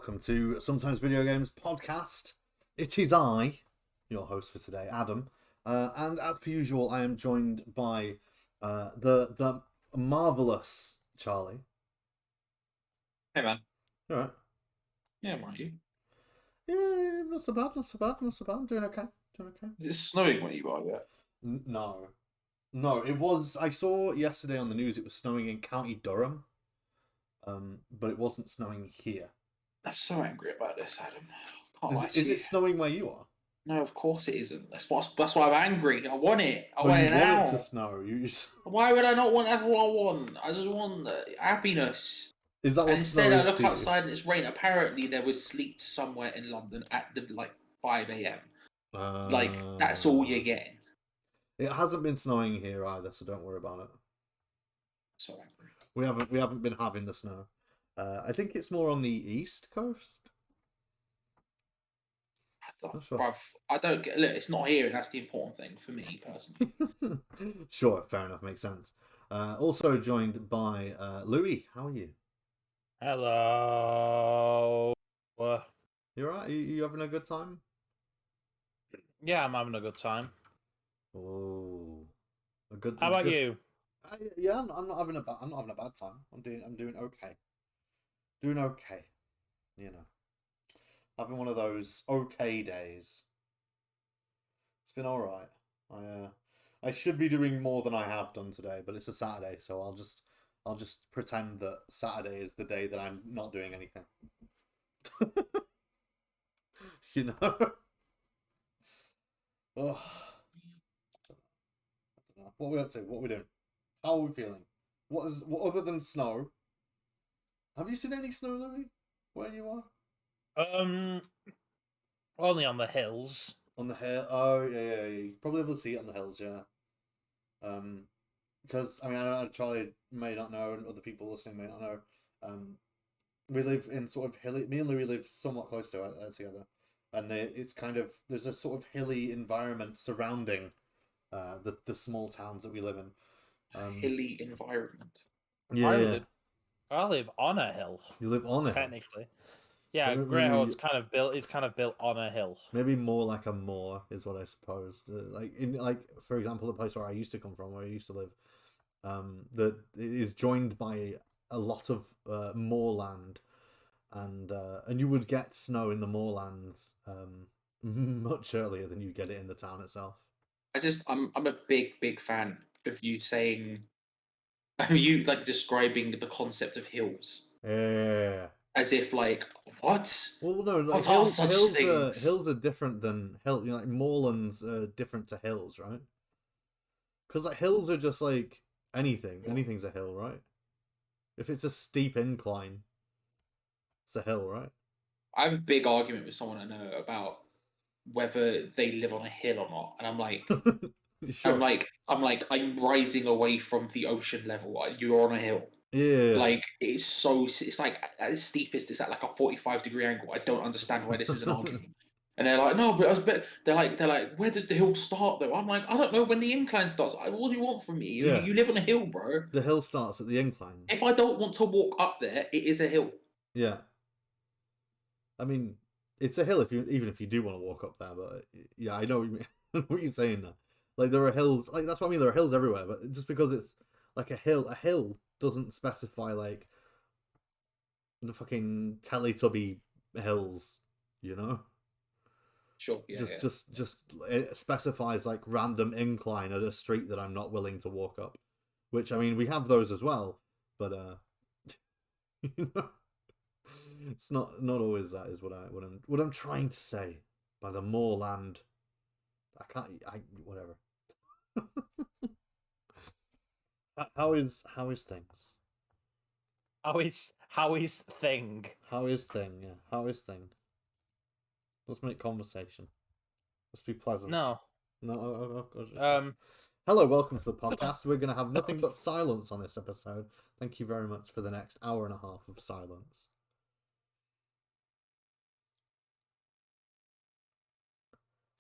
welcome to Sometimes Video Games podcast. It is I, your host for today, Adam, and as per usual, I am joined by the marvelous Charlie. Hey man. You all right? Yeah, I'm right. You? Yeah, not so bad. I'm doing okay. Is it snowing where you are yet? No, it was. I saw yesterday on the news it was snowing in County Durham, but it wasn't snowing here. I'm so angry about this, Adam. Is it snowing where you are? No, of course it isn't. That's why I'm angry. I want it. I want you it now. Want it to snow. Why would I not want? That's what I want. I just want happiness. Is that what? And instead, I look outside and it's rain. Apparently, there was sleet somewhere in London at 5 a.m. That's all you're getting. It hasn't been snowing here either, so don't worry about it. So angry. We haven't been having the snow. I think it's more on the east coast. Sure. Bruv, I don't get. Look, it's not here, and that's the important thing for me personally. Sure, fair enough, makes sense. Also joined by Louis. How are you? Hello. You alright? You having a good time? Yeah, I'm having a good time. Oh, How about you? Yeah, I'm not having a bad time. I'm doing okay. Doing okay. You know, having one of those okay days. It's been all right. I should be doing more than I have done today, but it's a Saturday, so I'll just pretend that Saturday is the day that I'm not doing anything. You know. Oh. What are we up to? What are we doing? How are we feeling? What other than snow? Have you seen any snow, Louis? Where you are? Only on the hills. On the hill? Oh yeah. You probably able to see it on the hills, yeah. Because I mean, Charlie may not know, and other people listening may not know. We live in sort of hilly. Me and Louis live somewhat close to it together, and it's kind of there's a sort of hilly environment surrounding the small towns that we live in. Hilly environment. Yeah, I live on a hill. You live on a technically. Yeah, Greyhound's kind of built. It's kind of built on a hill. Maybe more like a moor is what I suppose. For example, the place where I used to come from, where I used to live, that is joined by a lot of moorland, and you would get snow in the moorlands much earlier than you get it in the town itself. I'm a big fan of you saying, you describing the concept of hills. Yeah. As if what? Well, no, what are such things? Hills are different than hill. You know, moorlands are different to hills, right? Because hills are just like anything. Anything's a hill, right? If it's a steep incline, it's a hill, right? I have a big argument with someone I know about whether they live on a hill or not, and I'm like, sure. I'm rising away from the ocean level. You're on a hill. Yeah. It's like at its steepest, it's at like a 45-degree angle. I don't understand why this is an argument. And they're like, no, but they're like, where does the hill start though? I'm like, I don't know when the incline starts. What do you want from me? You live on a hill, bro. The hill starts at the incline. If I don't want to walk up there, it is a hill. Yeah. I mean, it's a hill even if you do want to walk up there, but yeah, I know what you mean. What you're saying there. Like there are hills, like that's what I mean. There are hills everywhere, but just because it's like a hill doesn't specify like the fucking Teletubby hills, you know. Sure. Yeah. Just it specifies like random incline at a street that I'm not willing to walk up, which I mean we have those as well, but you know, it's not always that is what I'm trying to say by the moorland. Whatever. How is things? How is thing? How is thing? Yeah. How is thing? Let's make conversation. Let's be pleasant. No. Hello, welcome to the podcast. We're gonna have nothing but silence on this episode. Thank you very much for the next hour and a half of silence.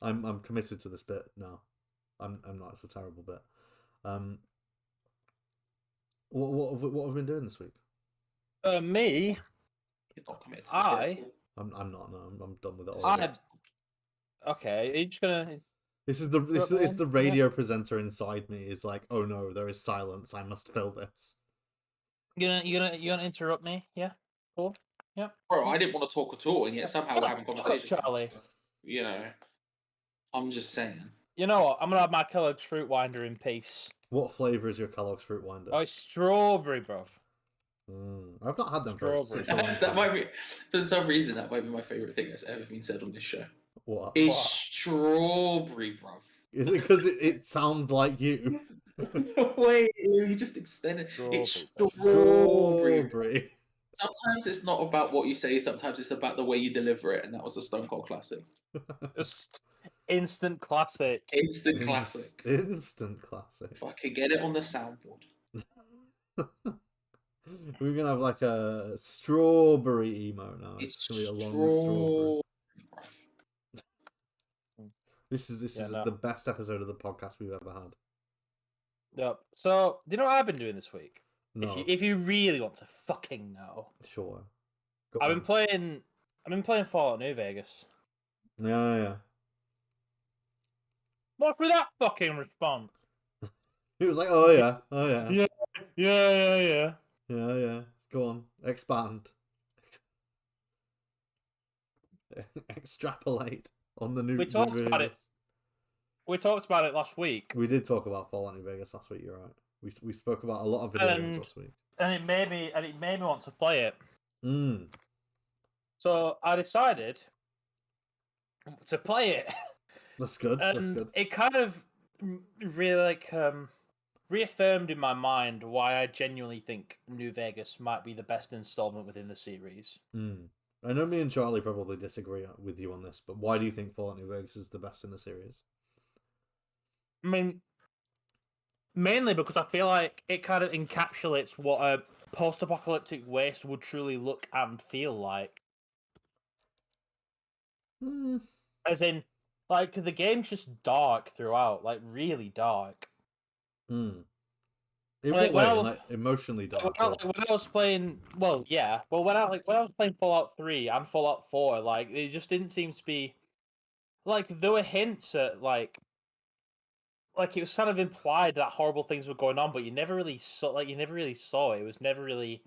I'm committed to this bit now. I'm not. It's a terrible bit. What have we been doing this week? Me? You're not committed to the shit at all. I'm not. No, I'm done with it all. Okay, are you just gonna? It's the radio presenter inside me is like, oh no, there is silence. I must fill this. You gonna interrupt me? Yeah. Cool. Yep. Bro, I didn't want to talk at all, and yet somehow we're having conversations. Charlie. You know, I'm just saying. You know what? I'm gonna have my Kellogg's Fruit Winder in peace. What flavour is your Kellogg's Fruit Winder? Oh, it's strawberry, bruv. I've not had them Strawberry. That might be, for some reason, that might be my favourite thing that's ever been said on this show. What? It's strawberry, bruv. Is it because it sounds like you? Wait, you just extended. It's Strawberry. Sometimes it's not about what you say, sometimes it's about the way you deliver it, and that was a Stone Cold classic. Just instant classic. Instant classic. Instant classic. Fucking get it on the soundboard. We're gonna have like a strawberry emo now. It's gonna be a long strawberry. This is the best episode of the podcast we've ever had. Yep. So, do you know what I've been doing this week? No. If you really want to fucking know. Sure. I've been playing Fallout New Vegas. Yeah. What's with that fucking response? He was like, oh yeah. Yeah. Yeah. Go on. Expand. Extrapolate on the new. We talked about it. We talked about it last week. We did talk about Fallout New Vegas last week. You're right. We spoke about a lot of video games last week. And it made me want to play it. Mm. So I decided to play it. That's good. And That's good. It kind of really reaffirmed in my mind why I genuinely think New Vegas might be the best installment within the series. I know me and Charlie probably disagree with you on this, but why do you think Fallout New Vegas is the best in the series? I mean, mainly because I feel like it kind of encapsulates what a post-apocalyptic waste would truly look and feel like. As in, like, the game's just dark throughout, like, really dark. In what way? Like, emotionally dark? When I was playing, when I was playing Fallout 3 and Fallout 4, like, they just didn't seem to be, like, there were hints at, like it was kind of implied that horrible things were going on, but you never really saw it. It was never really,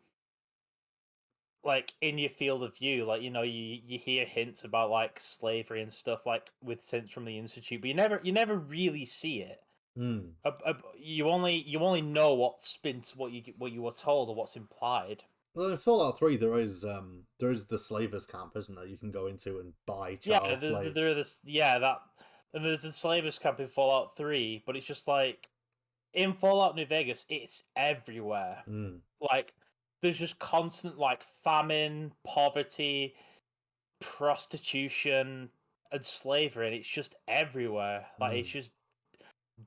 like, in your field of view. Like, you know, you hear hints about, like, slavery and stuff, like, with hints from the Institute, but you never really see it. You only know what's been what you were told or what's implied. Well, in Fallout 3, there is the slavers camp, isn't there? You can go into and buy child slaves. And there's the slavers camp in Fallout 3, but it's just like in Fallout New Vegas, it's everywhere. Like, there's just constant, like, famine, poverty, prostitution, and slavery, and it's just everywhere. Like, it's just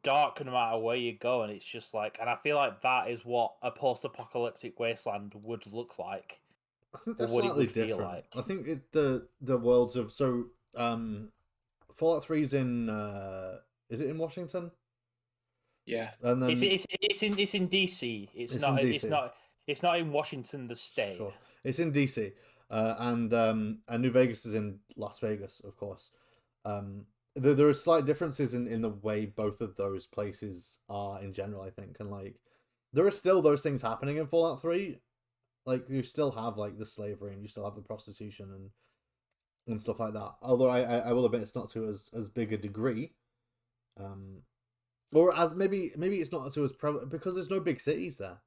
dark no matter where you go, and it's just like, and I feel like that is what a post-apocalyptic wasteland would look like. I think that's slightly different. Like. I think the worlds of Fallout 3's in is it in Washington? Yeah. And then it's in DC. It's not in Washington the state. Sure. It's in DC. And New Vegas is in Las Vegas, of course. There are slight differences in the way both of those places are in general, I think. And, like, there are still those things happening in Fallout 3. Like, you still have, like, the slavery and you still have the prostitution and stuff like that. Although I will admit it's not to as big a degree. Or as maybe it's not to as prevalent because there's no big cities there.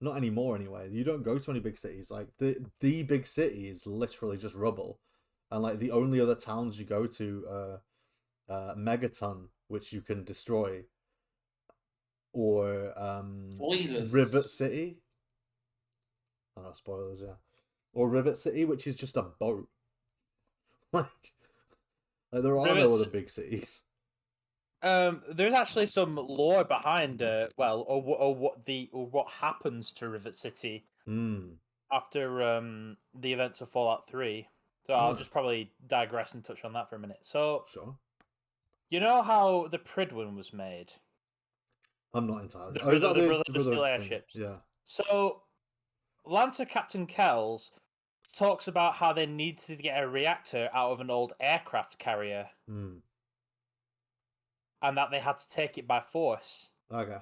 Not anymore anyway. You don't go to any big cities. Like the big city is literally just rubble. And like the only other towns you go to Megaton, which you can destroy, or Rivet City. Oh no, spoilers, yeah. Or Rivet City, which is just a boat. Like there are no other big cities. There's actually some lore behind what happens to Rivet City after the events of Fallout 3. So I'll just probably digress and touch on that for a minute. So, sure. You know how the Pridwin was made? I'm not entirely. The Brother of Steel airships. Yeah. So, Lancer Captain Kells talks about how they need to get a reactor out of an old aircraft carrier, Mm. and that they had to take it by force. Okay.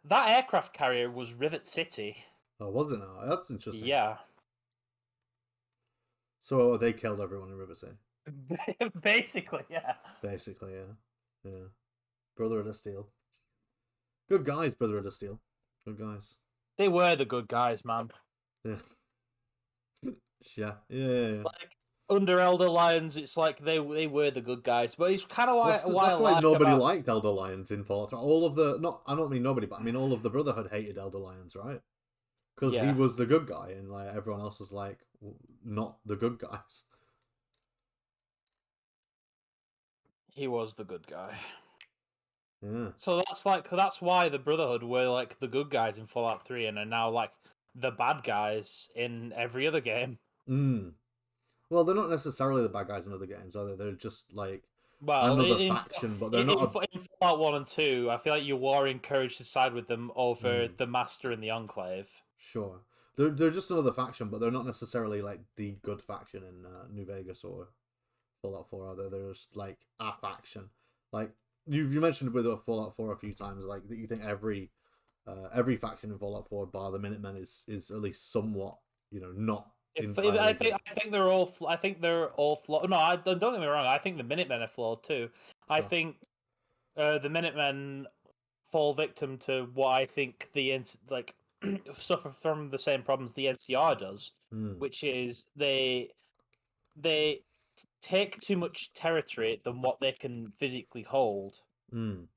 That aircraft carrier was Rivet City. Oh, was it now? That's interesting. Yeah. So they killed everyone in River City. Basically, yeah. Basically, yeah. Yeah. Brotherhood of Steel. Good guys, Brotherhood of Steel. Good guys. They were the good guys, man. Yeah. Yeah. Like, under Elder Lions, it's like they were the good guys, but it's kind of why That's I why like nobody about... liked Elder Lions in Fallout 3. All of the I don't mean nobody, but I mean all of the Brotherhood hated Elder Lions, right? Because he Yeah. was the good guy, and like everyone else was like not the good guys. He was the good guy. Yeah. So that's why the Brotherhood were like the good guys in Fallout 3 and are now like the bad guys in every other game. Well, they're not necessarily the bad guys in other games, are they? They're just like Well, another faction, but they're not. In Fallout 1 and 2, I feel like you are encouraged to side with them over Mm. the Master and the Enclave. Sure, they're just another faction, but they're not necessarily like the good faction in New Vegas or Fallout 4, are they? They're just like a faction. Like you mentioned with Fallout 4 a few times, like that you think every faction in Fallout 4, bar the Minutemen, is at least somewhat, not entirely I good. think they're all. I think they're all flawed. No, don't get me wrong. I think the Minutemen are flawed too. I Sure. think the Minutemen fall victim to what I think suffer from the same problems the NCR does, which is they take too much territory than what they can physically hold. And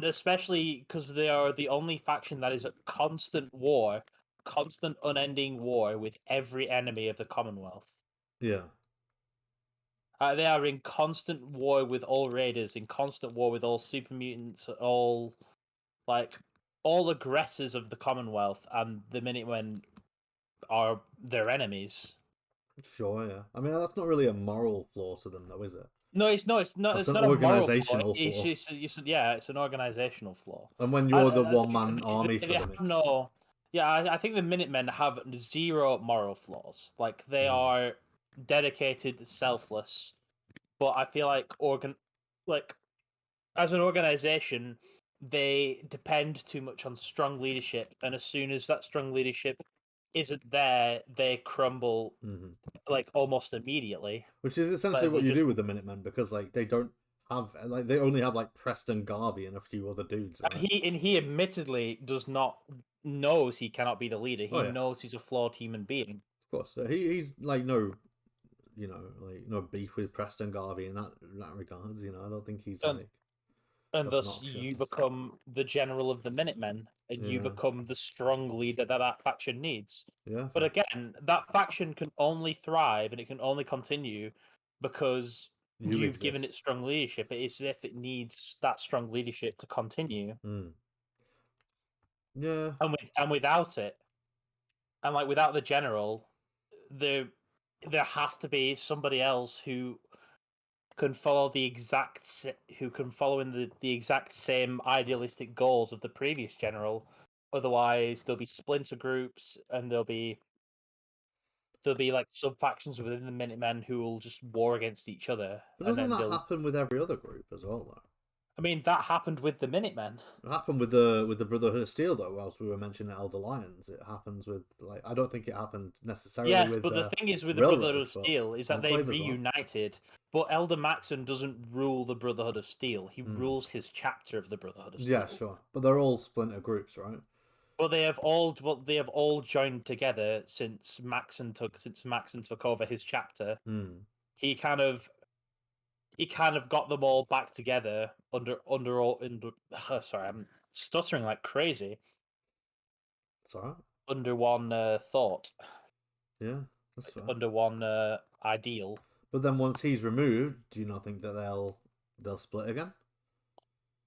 especially because they are the only faction that is at constant war, constant unending war with every enemy of the Commonwealth. Yeah. They are in constant war with all raiders, in constant war with all super mutants, all aggressors of the Commonwealth, and the Minutemen are their enemies. Sure, yeah. I mean, that's not really a moral flaw to them, though, is it? No, it's not. It's not. That's It's an not a moral flaw. organizational It's flaw. just, it's an organizational flaw. And when you're the I think one-man army for them, it's... no. Yeah, I think the Minutemen have zero moral flaws. Like they are dedicated, selfless. But I feel like as an organization, they depend too much on strong leadership, and as soon as that strong leadership isn't there, they crumble like almost immediately. Which is essentially what you do with the Minutemen, because like they don't have they only have like Preston Garvey and a few other dudes. Right? He admittedly knows he cannot be the leader. He knows he's a flawed human being. Of course, he's like no beef with Preston Garvey in that regards. I don't think he's like. And thus, you become the general of the Minutemen, and you become the strong leader that faction needs. Yeah. But again, that faction can only thrive and it can only continue because you've given it strong leadership. It is as if it needs that strong leadership to continue. Yeah. And without it, and like without the general, there has to be somebody else who can follow the exact same idealistic goals of the previous general. Otherwise, there'll be splinter groups, and there'll be like sub factions within the Minutemen who will just war against each other. But doesn't that happen with every other group as well, though? I mean, that happened with the Minutemen. It happened with the Brotherhood of Steel, though. Whilst we were mentioning Elder Lions, it happens with I don't think it happened necessarily. Yes, with, but the thing is with the Brotherhood of Steel is that they Enclave reunited. But Elder Maxon doesn't rule the Brotherhood of Steel. He rules his chapter of the Brotherhood of Steel. Yeah, sure, but they're all splinter groups, right? Well, they have all joined together since Maxon took over his chapter. He kind of got them all back together sorry, I'm stuttering like crazy. It's alright. Under one thought. Yeah, that's fair. Under one ideal. But then once he's removed, do you not think that they'll split again?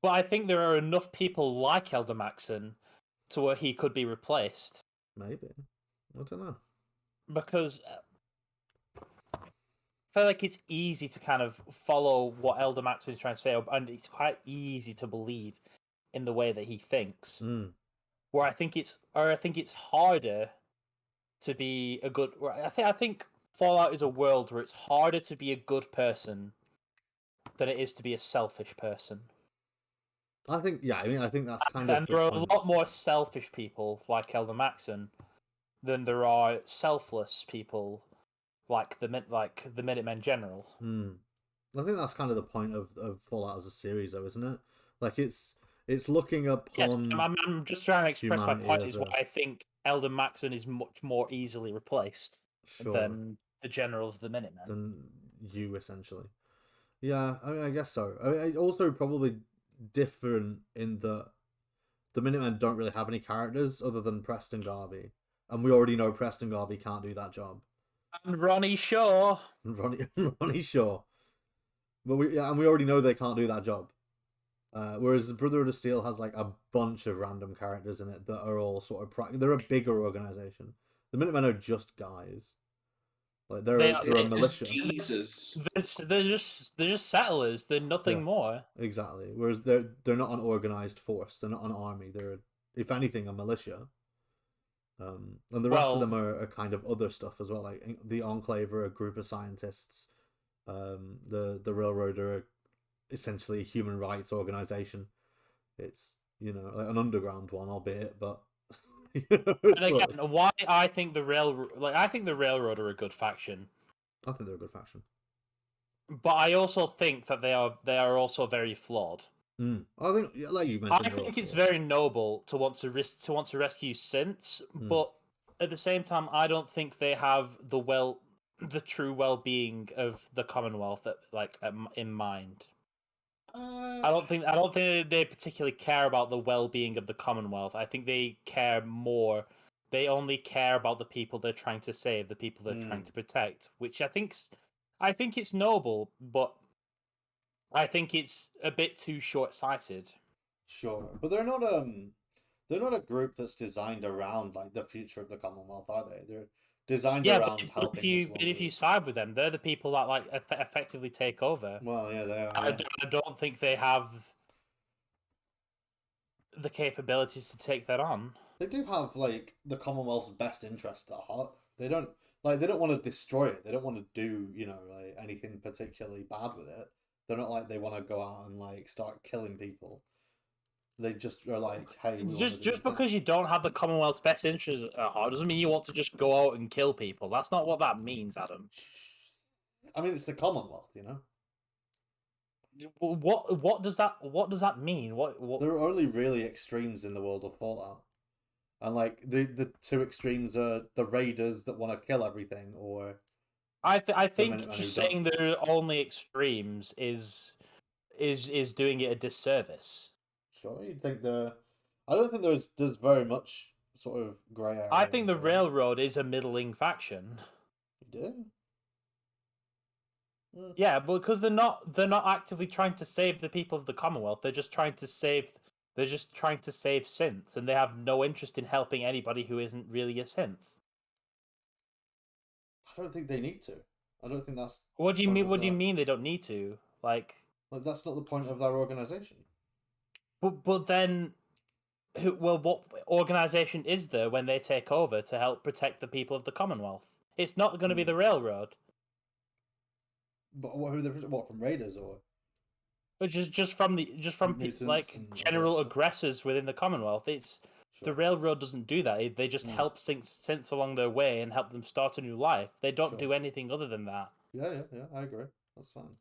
But I think there are enough people like Elder Maxon to where he could be replaced. Maybe. I don't know. Because I feel like it's easy to kind of follow what Elder Maxon is trying to say, and it's quite easy to believe in the way that he thinks. Where I think it's harder to be a good. I think Fallout is a world where it's harder to be a good person than it is to be a selfish person. I think, yeah, I think that's kind And of the there are point. a lot more selfish people like Elder Maxon than there are selfless people like the Minutemen General. I think that's kind of the point of Fallout as a series, though, isn't it? Like it's looking upon. Yes, I'm just trying to express my humanity point. as Is a- why I think Elder Maxon is much more easily replaced Sure. than the General of the Minutemen. Than you, essentially. Yeah, I mean, I guess so. I mean, also probably different in that the Minutemen don't really have any characters other than Preston Garvey, and we already know Preston Garvey can't do that job. And Ronnie Shaw. Ronnie Shaw, but we already know they can't do that job. Whereas Brotherhood of Steel has like a bunch of random characters in it that are all sort of they're a bigger organization. The Minutemen are just guys. Like they're a militia. Jesus. They're just settlers. They're nothing more. Exactly. Whereas they're not an organized force. They're not an army. They're, if anything, a militia. And the rest of them are kind of other stuff as well. Like the Enclave are a group of scientists. The Railroad are essentially a human rights organization. It's like an underground one, albeit, but. And again, why I think the Railroad are a good faction. I think they're a good faction. But I also think that they are also very flawed. I think, like you mentioned, I think it's very noble to want to rescue synths, but at the same time, I don't think they have the true well-being of the Commonwealth in mind. I don't think they particularly care about the well-being of the Commonwealth. I think they care more. They only care about the people they're trying to save, the people they're trying to protect, which I think it's noble, but I think it's a bit too short-sighted. Sure, but they're not a group that's designed around like the future of the Commonwealth, are they? They're designed around helping. If you side with them, they're the people that effectively take over. Well, yeah, they are. I don't think they have the capabilities to take that on. They do have like the Commonwealth's best interest at heart. They don't want to destroy it. They don't want to do like anything particularly bad with it. They're not like they want to go out and like start killing people. They just are like, hey, just because you don't have the Commonwealth's best interest at heart doesn't mean you want to just go out and kill people. That's not what that means, Adam. I mean, it's the Commonwealth, What does that mean? What? There are only really extremes in the world of Fallout, and like the two extremes are the raiders that want to kill everything, or I think just saying there are only extremes is doing it a disservice. Sure, you'd think I don't think there's very much sort of grey area. I think the Railroad is a middling faction. You do? Yeah, because they're not actively trying to save the people of the Commonwealth. They're just trying to save synths, and they have no interest in helping anybody who isn't really a synth. I don't think they need to. I don't think that's. What do you mean? What do you mean they don't need to? Like that's not the point of their organization. But then, what organization is there when they take over to help protect the people of the Commonwealth? It's not going to be the Railroad. But what from raiders or? But just from like general aggressors within the Commonwealth. It's the Railroad doesn't do that. They just help synths along their way and help them start a new life. They don't do anything other than that. Yeah, I agree. That's fine.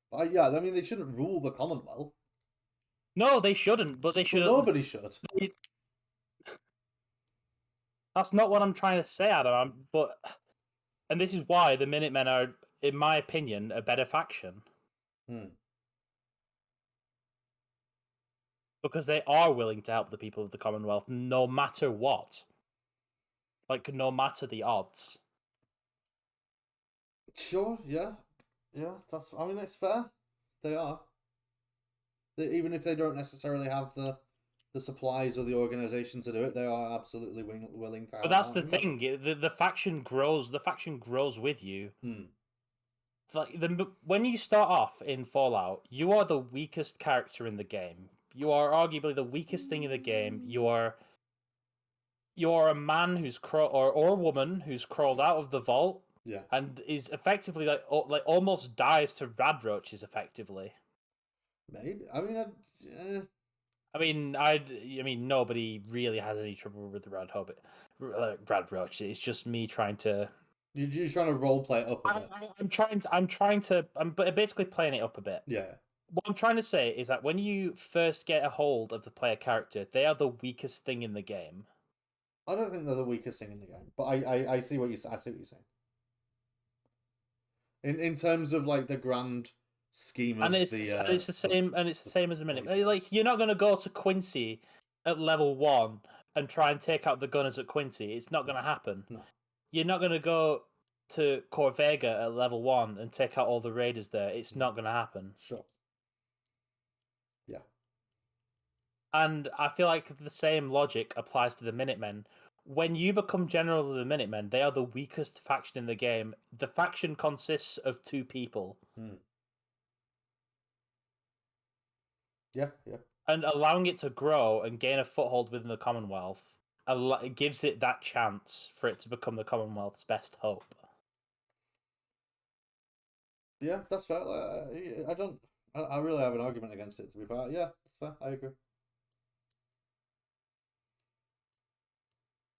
But I mean, they shouldn't rule the Commonwealth. No, they shouldn't. But they should. Nobody should. That's not what I'm trying to say, Adam. And this is why the Minutemen are, in my opinion, a better faction. Because they are willing to help the people of the Commonwealth, no matter what. Like, no matter the odds. Sure, yeah. I mean, it's fair. They are. Even if they don't necessarily have the supplies or the organization to do it, they are absolutely willing to help. But that's the thing. The faction grows. The faction grows with you. Like when you start off in Fallout, you are the weakest character in the game. You are arguably the weakest thing in the game. You are you're a man who's or a woman who's crawled out of the vault Yeah. and is effectively like almost dies to rad roaches effectively. Maybe. I mean, I mean, nobody really has any trouble with the rad roach. It's just me trying to. you're trying to role play it up a bit. I'm basically playing it up a bit. Yeah. What I'm trying to say is that when you first get a hold of the player character, they are the weakest thing in the game. I don't think they're the weakest thing in the game, but I see what I see what you're saying. In terms of like the grand scheme of It's the same as a minute. places. Like you're not going to go to Quincy at level 1 and try and take out the gunners at Quincy. It's not going to happen. No. You're not going to go to Corvega at level 1 and take out all the raiders there. It's not going to happen. Sure. Yeah. And I feel like the same logic applies to the Minutemen. When you become general of the Minutemen, they are the weakest faction in the game. The faction consists of 2 people. Yeah. And allowing it to grow and gain a foothold within the Commonwealth, it gives it that chance for it to become the Commonwealth's best hope. Yeah, that's fair. I really have an argument against it, to be fair. Yeah, that's fair. I agree.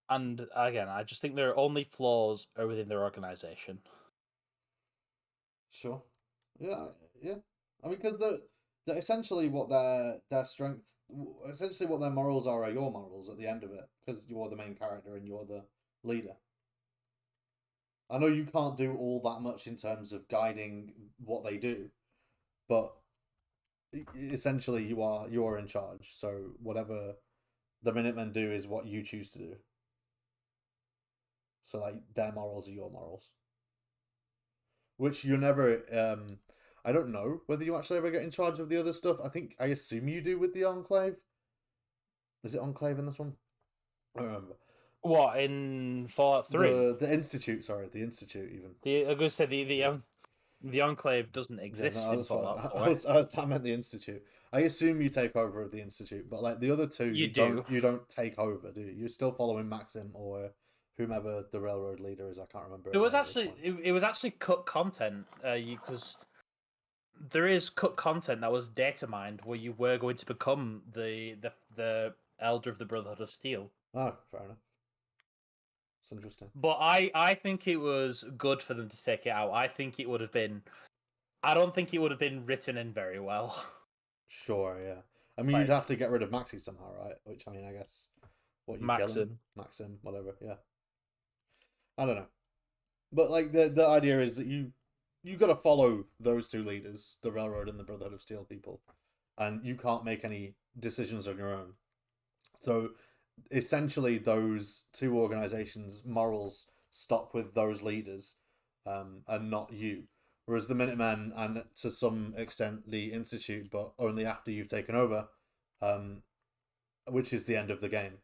And again, I just think their only flaws are within their organization. Sure. Yeah. I mean, because they're essentially what their strength, essentially what their morals are your morals at the end of it, because you're the main character and you're the leader. I know you can't do all that much in terms of guiding what they do, but essentially you're in charge. So whatever the Minutemen do is what you choose to do. So like their morals are your morals, which you never. I don't know whether you actually ever get in charge of the other stuff. I assume you do with the Enclave. Is it Enclave in this one? I don't remember. What, in Fallout 3? The Institute, sorry, the Institute even. I'm going to say the Enclave doesn't exist in Fallout 4. I meant the Institute. I assume you take over of the Institute, but like the other two, you don't take over, do you? You're still following Maxim or whomever the railroad leader is. I can't remember. It was actually cut content because there is cut content that was data mined where you were going to become the Elder of the Brotherhood of Steel. Oh, fair enough. It's interesting. But I think it was good for them to take it out. I don't think it would have been written in very well. Sure, yeah. I mean, you'd have to get rid of Maxi somehow, right? Which, I mean, I guess... Maxim, whatever, yeah. I don't know. But, like, the idea is that you got to follow those two leaders, the Railroad and the Brotherhood of Steel people, and you can't make any decisions on your own. So, essentially, those two organizations' morals stop with those leaders, and not you. Whereas the Minutemen, and to some extent the Institute, but only after you've taken over, which is the end of the game,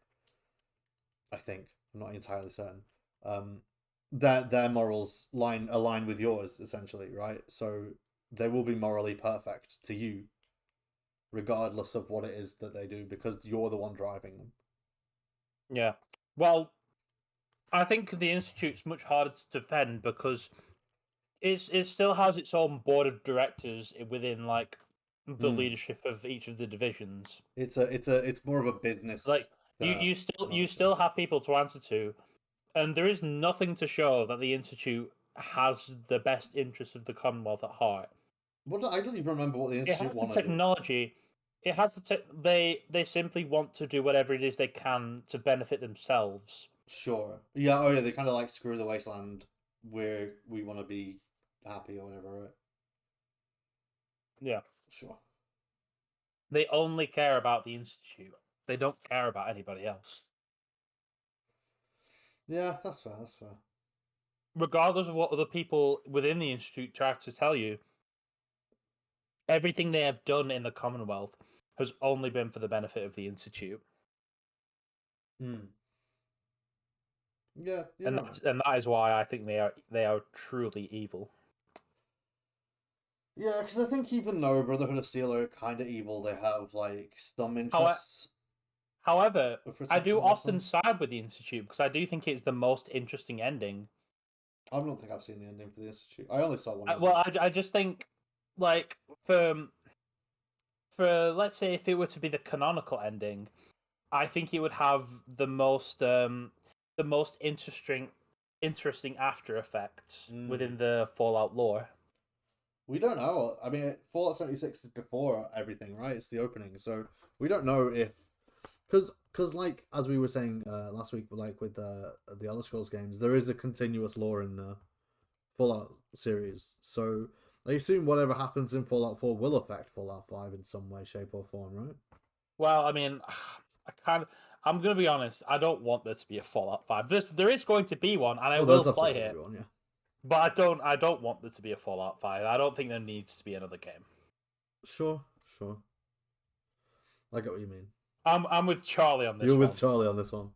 I think. I'm not entirely certain. Their morals align with yours, essentially, right? So they will be morally perfect to you, regardless of what it is that they do, because you're the one driving them. Yeah. Well, I think the Institute's much harder to defend because it still has its own board of directors within like the leadership of each of the divisions. It's more of a business. Like you still have people to answer to, and there is nothing to show that the Institute has the best interest of the Commonwealth at heart. I don't even remember what the Institute wanted. It has the technology. It has they simply want to do whatever it is they can to benefit themselves. Sure. Yeah. Oh yeah. They kind of like screw the wasteland where we want to be happy or whatever, right? Yeah. Sure. They only care about the Institute. They don't care about anybody else. Yeah, that's fair. Regardless of what other people within the Institute try to tell you, everything they have done in the Commonwealth has only been for the benefit of the Institute. Yeah, and that is why I think they are truly evil. Yeah, because I think even though Brotherhood of Steel are kind of evil, they have like some interests. However, A I protection do or often something. side with the Institute because I do think it's the most interesting ending. I don't think I've seen the ending for the Institute. I only saw one of Well, them. I just think, like, for let's say if it were to be the canonical ending, I think it would have the most interesting after effects within the Fallout lore. We don't know. I mean, Fallout 76 is before everything, right? It's the opening, so we don't know if because like as we were saying last week, like with the Elder Scrolls games, there is a continuous lore in the Fallout series. So I assume whatever happens in Fallout 4 will affect Fallout 5 in some way, shape, or form, right? Well, I mean, I'm gonna be honest. I don't want there to be a Fallout 5. There is going to be one, and I Well, will there's play absolutely it. one, yeah. But I don't want there to be a Fallout 5. I don't think there needs to be another game. Sure. I get what you mean. I'm with Charlie on this You're one. with Charlie on this one.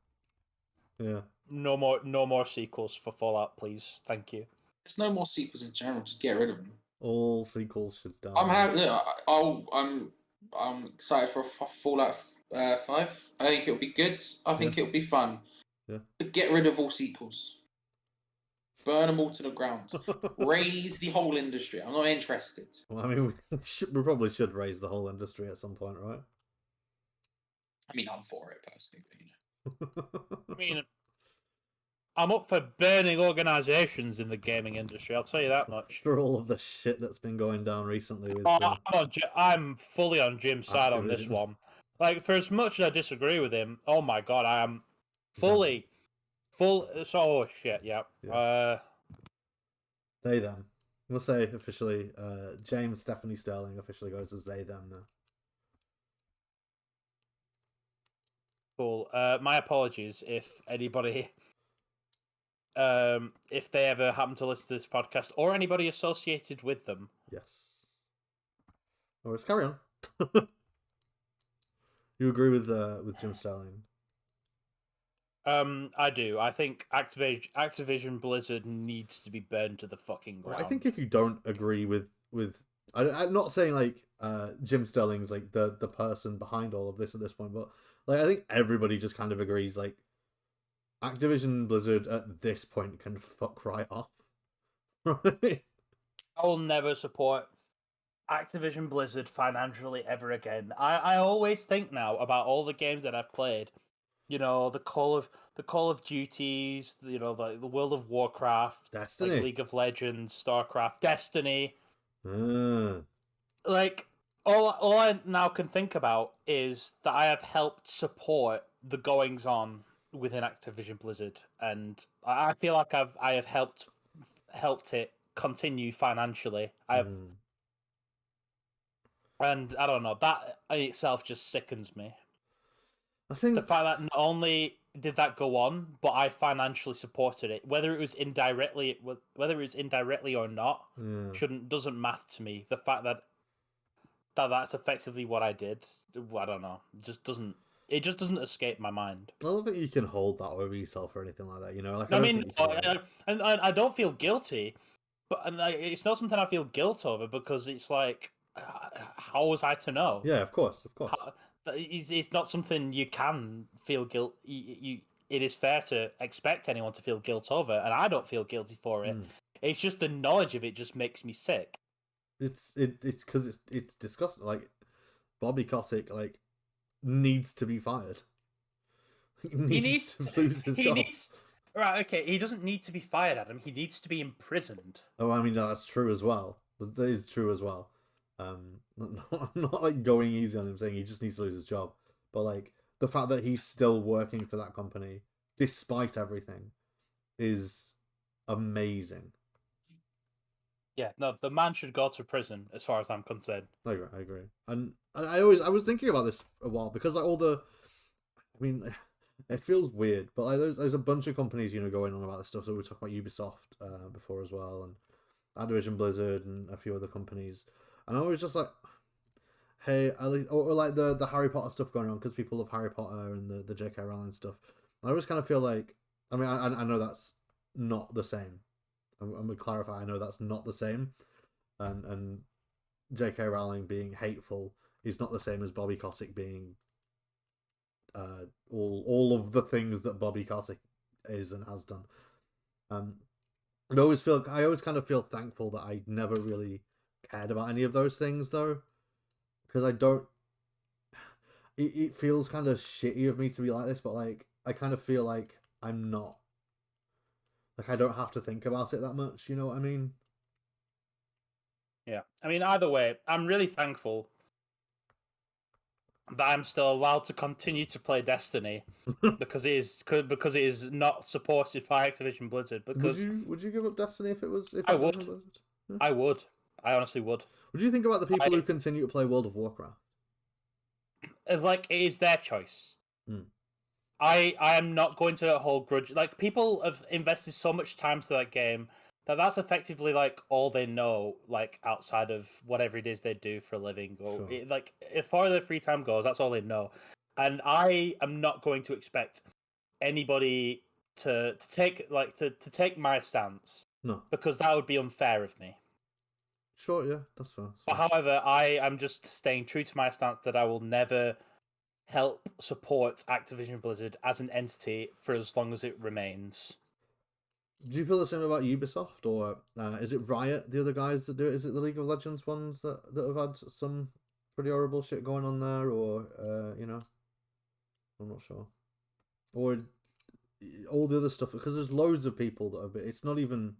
Yeah. No more sequels for Fallout, please. Thank you. There's no more sequels in general. Just get rid of them. All sequels should die. I'm happy. I'm excited for Fallout 5. I think it'll be good. I think it'll be fun. Yeah. But get rid of all sequels. Burn them all to the ground. Raise the whole industry. I'm not interested. Well, I mean, we probably should raise the whole industry at some point, right? I mean, I'm for it personally, but, you know. I mean, I'm up for burning organizations in the gaming industry. I'll tell you that much. For all of the shit that's been going down recently with I'm fully on Jim's side on this Activision. one. Like, for as much as I disagree with him, oh my god, I am fully, oh shit, yeah. They, them. We'll say officially, James Stephanie Sterling officially goes as they, them now. Cool. My apologies if anybody, if they ever happen to listen to this podcast or anybody associated with them. Yes. Or let's carry on. You agree with Jim Sterling? I do. I think Activision Blizzard needs to be burned to the fucking ground. Well, I think if you don't agree with I'm not saying like Jim Sterling's like the person behind all of this at this point, but like I think everybody just kind of agrees like Activision Blizzard at this point can fuck right off. Right? I will never support Activision Blizzard financially ever again. I always think now about all the games that I've played. You know, the Call of Duties, you know, the World of Warcraft, Destiny, like League of Legends, StarCraft, Destiny. Uh, Like all I now can think about is that I have helped support the goings on within Activision Blizzard, and I feel like I have helped it continue financially. And I don't know, that in itself just sickens me. I think The fact that not only did that go on, but I financially supported it, whether it was indirectly or not, doesn't matter to me. The fact that that's effectively what I did, I don't know, it just doesn't escape my mind. I don't think you can hold that over yourself or anything like that. You know, like I mean, I don't feel guilty, but it's not something I feel guilt over because it's like, how was I to know? Yeah, of course. It's not something you can feel guilt. It is fair to expect anyone to feel guilt over, and I don't feel guilty for it. It's just the knowledge of it just makes me sick. It's because it's disgusting. Like Bobby Kotick like needs to be fired. He needs to lose his job. Right, okay. He doesn't need to be fired, Adam. He needs to be imprisoned. Oh, I mean that's true as well. That is true as well. Not like going easy on him, saying he just needs to lose his job, but like the fact that he's still working for that company despite everything is amazing. Yeah, no, the man should go to prison, as far as I'm concerned. I agree. And I was thinking about this a while because like all the, I mean, it feels weird, but like there's a bunch of companies going on about this stuff. So we talked about Ubisoft before as well, and Activision Blizzard and a few other companies. And I was just like, hey, at least, or like the Harry Potter stuff going on because people love Harry Potter and the J.K. Rowling stuff. I always kind of feel like, I mean, I know that's not the same. I'm going to clarify, I know that's not the same. And J.K. Rowling being hateful is not the same as Bobby Kotick being all of the things that Bobby Kotick is and has done. I always kind of feel thankful that I never really cared about any of those things, though, because I don't. It feels kind of shitty of me to be like this, but like I kind of feel like I'm not. Like I don't have to think about it that much. You know what I mean? Yeah. I mean, either way, I'm really thankful that I'm still allowed to continue to play Destiny because it is not supported by Activision Blizzard. Because would you give up Destiny if I Activision would. Blizzard? Yeah. I would. I honestly would. What do you think about the people who continue to play World of Warcraft? Like, it is their choice. Hmm. I am not going to hold grudge. Like, people have invested so much time to that game that's effectively like all they know, like outside of whatever it is they do for a living, or Sure. like as far as their free time goes, that's all they know. And I am not going to expect anybody to take my stance. No. Because that would be unfair of me. Sure, yeah, that's fair. But however, I am just staying true to my stance that I will never help support Activision Blizzard as an entity for as long as it remains. Do you feel the same about Ubisoft, or is it Riot, the other guys that do it? Is it the League of Legends ones that have had some pretty horrible shit going on there, or I'm not sure. Or all the other stuff, because there's loads of people that have. It's not even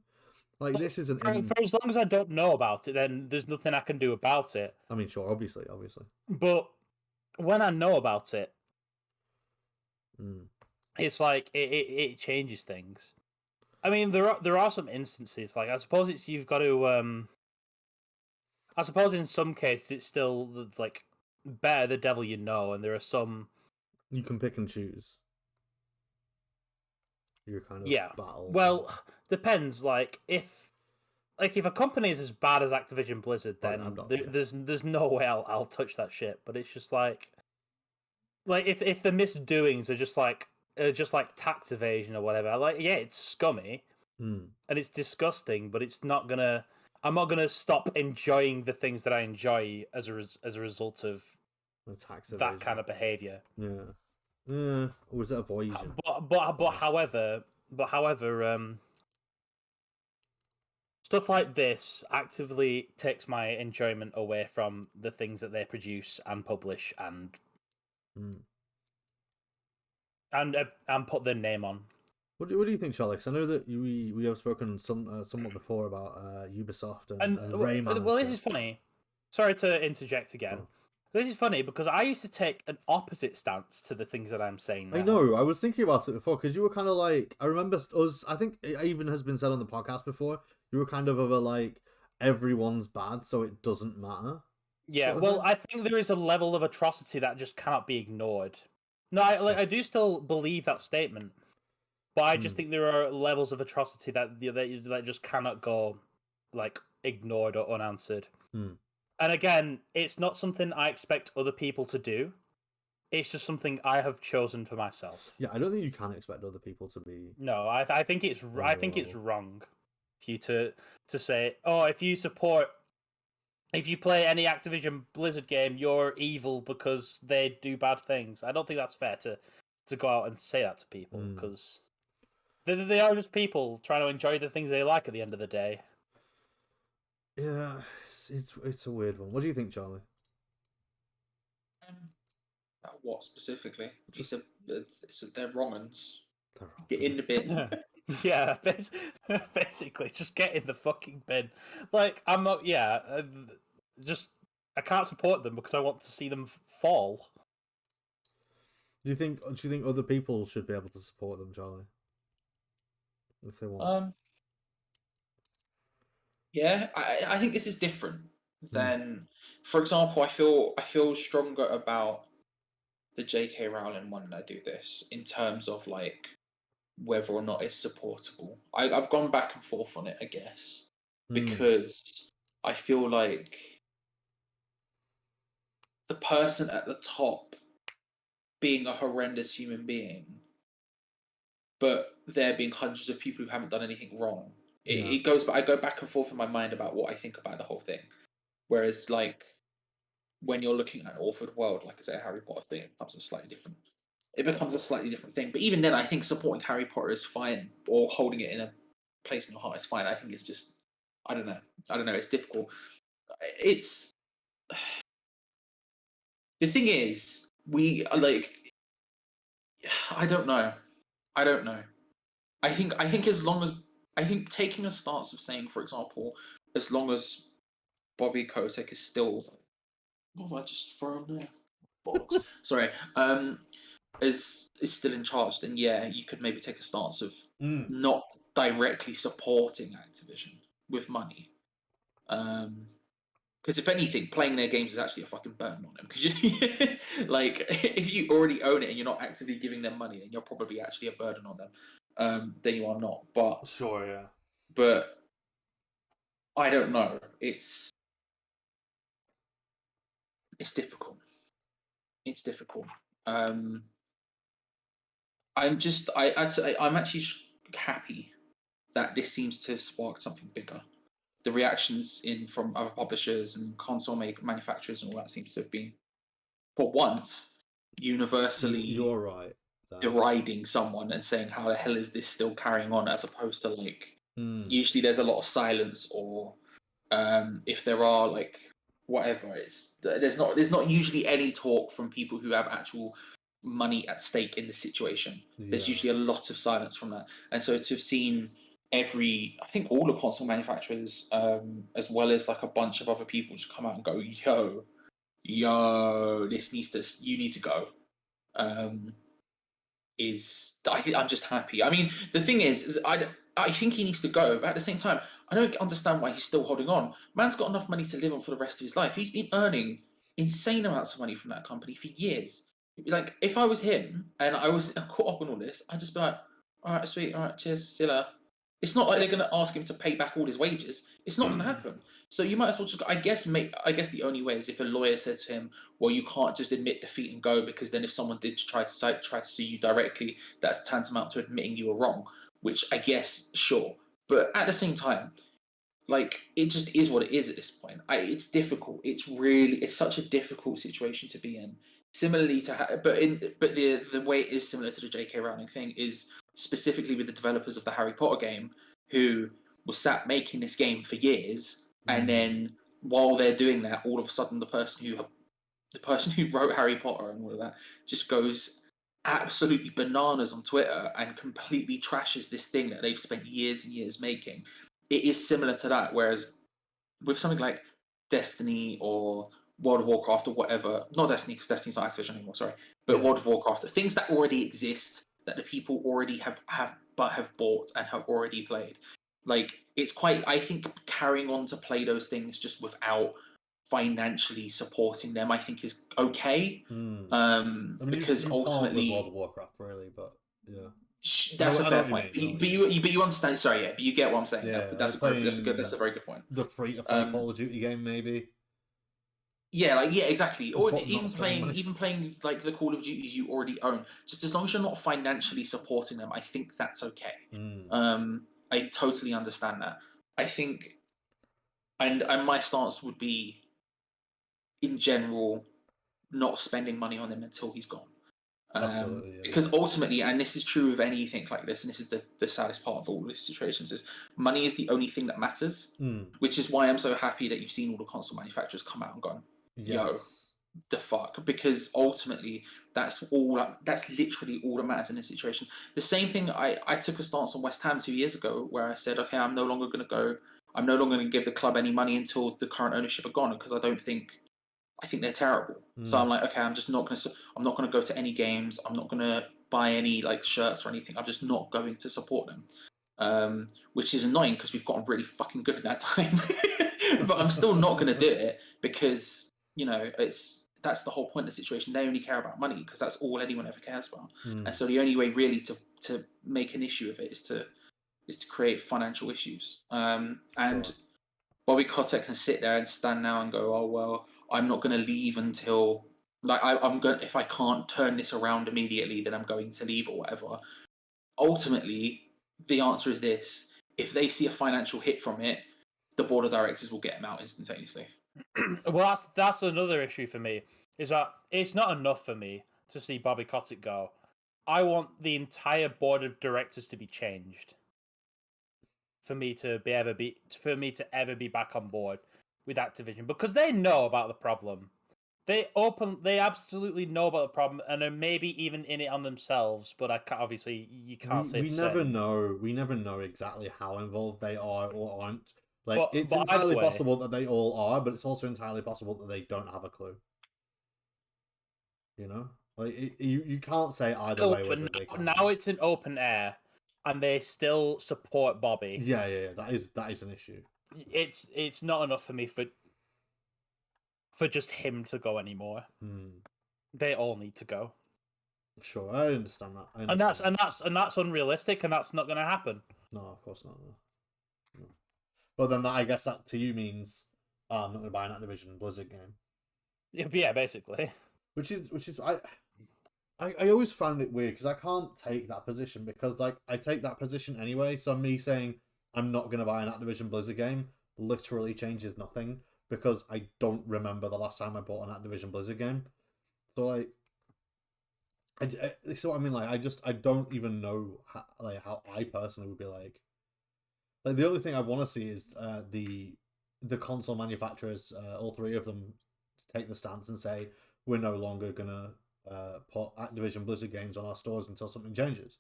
like this isn't. For as long as I don't know about it, then there's nothing I can do about it. I mean, sure, obviously. But when I know about it, it's like it changes things. I mean, there are some instances, like I suppose you've got to. I suppose in some cases it's still like better the devil you know, and there are some you can pick and choose. Your kind of battles. Well, depends. Like if a company is as bad as Activision Blizzard, then there's no way I'll touch that shit. But it's just like if the misdoings are just like tax evasion or whatever, like it's scummy and it's disgusting, but it's not gonna. I'm not gonna stop enjoying the things that I enjoy as a result of that kind of behavior. Yeah, or is it avoidance? But however, stuff like this actively takes my enjoyment away from the things that they produce and publish and put their name on. What do you think, Charlie? Because I know that we have spoken somewhat before about Ubisoft and Rayman. Well, this is funny. Sorry to interject again. Oh. This is funny because I used to take an opposite stance to the things that I'm saying now. I know. I was thinking about it before because you were kind of like, I remember us, I think it even has been said on the podcast before, you were kind of a like, everyone's bad, so it doesn't matter. Yeah, well, I think there is a level of atrocity that just cannot be ignored. No, I do still believe that statement, but I just think there are levels of atrocity that just cannot go, like, ignored or unanswered. And again, it's not something I expect other people to do. It's just something I have chosen for myself. Yeah, I don't think you can expect other people to be. No, I think it's it's wrong for you to say, oh, if you play any Activision Blizzard game, you're evil because they do bad things. I don't think that's fair to go out and say that to people because they are just people trying to enjoy the things they like at the end of the day. Yeah. It's a weird one. What do you think, Charlie? What specifically? They're wrong-uns. Get in the bin. Yeah, basically, just get in the fucking bin. Like, I'm not. Yeah, I can't support them because I want to see them fall. Do you think other people should be able to support them, Charlie? If they want. Yeah, I think this is different than, for example, I feel stronger about the J.K. Rowling one when I do this in terms of like whether or not it's supportable. I've gone back and forth on it, I guess, because I feel like the person at the top being a horrendous human being, but there being hundreds of people who haven't done anything wrong. It goes, but I go back and forth in my mind about what I think about the whole thing. Whereas, like, when you're looking at an authored world, like I say, a Harry Potter thing, it becomes a slightly different it becomes a slightly different thing. But even then, I think supporting Harry Potter is fine, or holding it in a place in your heart is fine. I think it's just, I don't know. It's difficult. It's the thing is, we are like, I don't know. I think as long as taking a stance of saying, for example, as long as Bobby Kotick is still, what have I just thrown there? Bollocks. Sorry. Is still in charge, then yeah, you could maybe take a stance of not directly supporting Activision with money. Because if anything, playing their games is actually a fucking burden on them. Because like, if you already own it and you're not actively giving them money, then you're probably actually a burden on them. Then you are not. But sure, yeah. But I don't know. It's difficult. It's difficult. I'm actually happy that this seems to have sparked something bigger. The reactions from other publishers and console manufacturers and all that seems to have been, for once, universally You're right. deriding someone and saying, how the hell is this still carrying on, as opposed to like, usually there's a lot of silence, or if there are like whatever, there's not usually any talk from people who have actual money at stake in the situation. There's usually a lot of silence from that, and so to have seen I think all the console manufacturers, as well as like a bunch of other people, just come out and go, yo, you need to go. I'm just happy. I mean, the thing is I think he needs to go, but at the same time, I don't understand why he's still holding on. Man's got enough money to live on for the rest of his life. He's been earning insane amounts of money from that company for years. Like, if I was him and I was caught up on all this, I'd just be like, all right, sweet, all right, cheers, see you later. It's not like they're going to ask him to pay back all his wages. It's not going to happen. So you might as well just, I guess the only way is if a lawyer said to him, well, you can't just admit defeat and go, because then if someone did try to sue you directly, that's tantamount to admitting you were wrong, which I guess, sure. But at the same time, like, it just is what it is at this point. It's difficult. It's such a difficult situation to be in. Similarly to, but the way it is similar to the J.K. Rowling thing is specifically with the developers of the Harry Potter game, who was sat making this game for years, and then while they're doing that, all of a sudden the person who wrote Harry Potter and all of that just goes absolutely bananas on Twitter and completely trashes this thing that they've spent years and years making. It is similar to that, whereas with something like Destiny or World of Warcraft or whatever, not Destiny because Destiny's not Activision anymore, sorry, but World of Warcraft, things that already exist, that the people already have bought and have already played. Like, it's quite, I think, carrying on to play those things just without financially supporting them, I think, is okay. Because ultimately, with World of Warcraft, really, but yeah. That's a fair point. But you understand? Sorry, yeah. But you get what I'm saying. Yeah, that's a very good point. The free-to-play Call of Duty game, maybe. Yeah, exactly. Or even playing like the Call of Duties you already own. Just as long as you're not financially supporting them, I think that's okay. I totally understand that. I think, and my stance would be, in general, not spending money on them until he's gone. Absolutely, yeah. Because ultimately, and this is true of anything like this, and this is the saddest part of all these situations, is money is the only thing that matters. Which is why I'm so happy that you've seen all the console manufacturers come out and gone, yo, the fuck, because ultimately that's literally all that matters in this situation. The same thing, I took a stance on West Ham 2 years ago where I said, okay, I'm no longer going to give the club any money until the current ownership are gone, because I think they're terrible. So I'm like, okay, I'm not going to go to any games. I'm not going to buy any like shirts or anything. I'm just not going to support them. Which is annoying because we've gotten really fucking good at that time. But I'm still not going to do it because, that's the whole point of the situation. They only care about money because that's all anyone ever cares about. And so the only way really to make an issue of it is to create financial issues. And Bobby Kotick can sit there and stand now and go, oh, well, I'm not going to leave until, like, I'm going. If I can't turn this around immediately, then I'm going to leave or whatever. Ultimately, the answer is this: if they see a financial hit from it, the board of directors will get him out instantaneously. Well, that's another issue for me. Is that it's not enough for me to see Bobby Kotick go. I want the entire board of directors to be changed for me to ever be back on board with Activision, because they know about the problem. They absolutely know about the problem, and are maybe even in it on themselves. But obviously you can't say. We never know. We never know exactly how involved they are or aren't. Like, But it's either entirely way, possible that they all are, but it's also entirely possible that they don't have a clue. You know, like you can't say either way whether they can. now it's an open air, and they still support Bobby. Yeah. That is an issue. It's not enough for me for just him to go anymore. They all need to go. Sure, I understand that. And that's unrealistic, and that's not going to happen. No, of course not. No. Well, then I guess that to you means I'm not going to buy an Activision Blizzard game. Yeah, basically. Which is I always found it weird because I can't take that position, because like I take that position anyway. So me saying I'm not going to buy an Activision Blizzard game literally changes nothing, because I don't remember the last time I bought an Activision Blizzard game. So like, so I mean, like I don't even know how I personally would be like the only thing I want to see is the console manufacturers, all three of them, take the stance and say we're no longer gonna put Activision Blizzard games on our stores until something changes.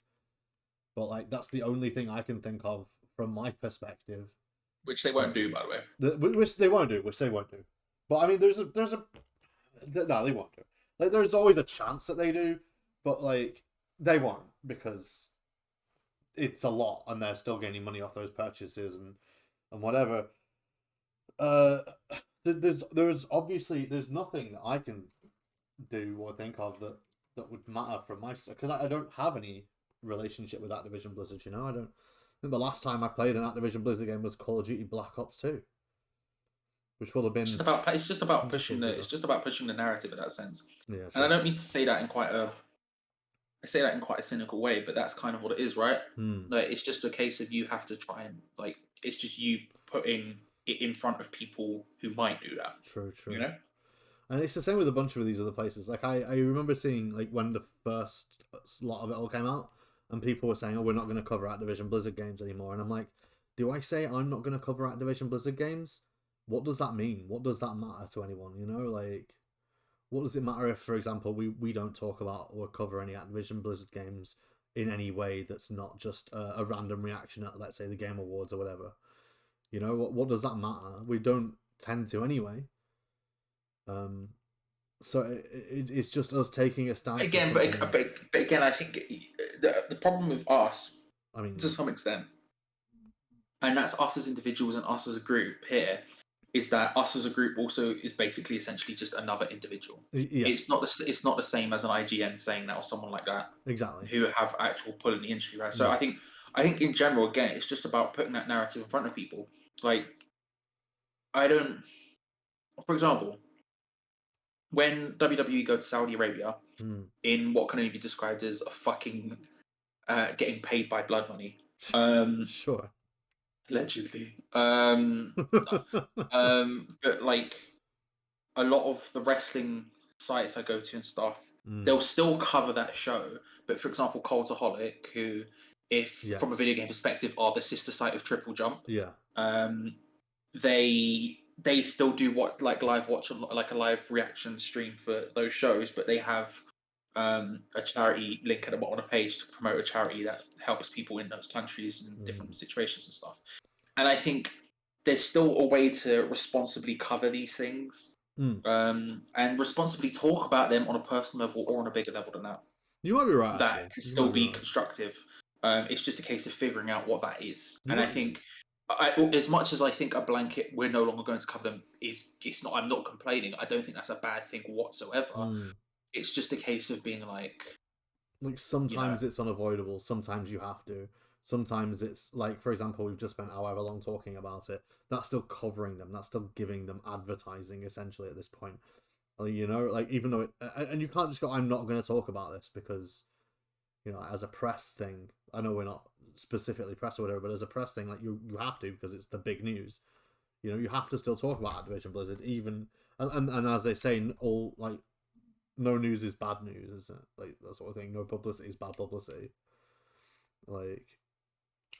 But like that's the only thing I can think of from my perspective. Which they won't do, by the way. Which they won't do. But I mean, no, they won't do. Like, there's always a chance that they do, but like they won't, because it's a lot, and they're still gaining money off those purchases and whatever. There's obviously nothing that I can do or think of that would matter from my, because I don't have any relationship with Activision Blizzard. You know, I don't. I think the last time I played an Activision Blizzard game was Call of Duty Black Ops 2, which will have been. It's just about pushing the narrative in that sense. Yeah, sure. And I don't mean to say that in quite a cynical way, but that's kind of what it is, right? Like, it's just a case of you have to try and like, it's just you putting it in front of people who might do that. True. You know. And it's the same with a bunch of these other places. Like I remember seeing like when the first lot of it all came out, and people were saying, "Oh, we're not going to cover Activision Blizzard games anymore." And I'm like, do I say I'm not going to cover Activision Blizzard games? What does that mean? What does that matter to anyone? You know, like, what does it matter if, for example, we don't talk about or cover any Activision Blizzard games in any way that's not just a random reaction at, let's say, the Game Awards or whatever? You know, what does that matter? We don't tend to anyway. So it's just us taking a stance Again, but again, I think the problem with us, I mean, to some extent, and that's us as individuals and us as a group here, is that us as a group also is basically essentially just another individual. Yeah. It's not the same as an IGN saying that, or someone like that. Exactly. Who have actual pull in the industry, right? So I think in general, again, it's just about putting that narrative in front of people. Like, for example, when WWE go to Saudi Arabia in what can only be described as a fucking getting paid by blood money. Sure. Allegedly. But like a lot of the wrestling sites I go to and stuff, they'll still cover that show. But for example, Cultaholic, who, from a video game perspective, are the sister site of Triple Jump. Yeah. They still do like a live reaction stream for those shows, but they have a charity link at the bottom of the page to promote a charity that helps people in those countries and different situations and stuff. And I think there's still a way to responsibly cover these things, and responsibly talk about them on a personal level or on a bigger level than that. You might be right. That can still be constructive. It's just a case of figuring out what that is. And I think, as much as I think a blanket, we're no longer going to cover them, it's not. I'm not complaining. I don't think that's a bad thing whatsoever. It's just a case of being like sometimes it's unavoidable. Sometimes you have to. Sometimes it's like, for example, we've just spent however long talking about it. That's still covering them. That's still giving them advertising essentially at this point. You know, like, even though and you can't just go, I'm not going to talk about this because, you know, as a press thing, I know we're not specifically press or whatever, but as a press thing, like, you have to, because it's the big news. You know, you have to still talk about Activision Blizzard, even, and as they say, all, like, no news is bad news, isn't it? Like that sort of thing. No publicity is bad publicity. Like,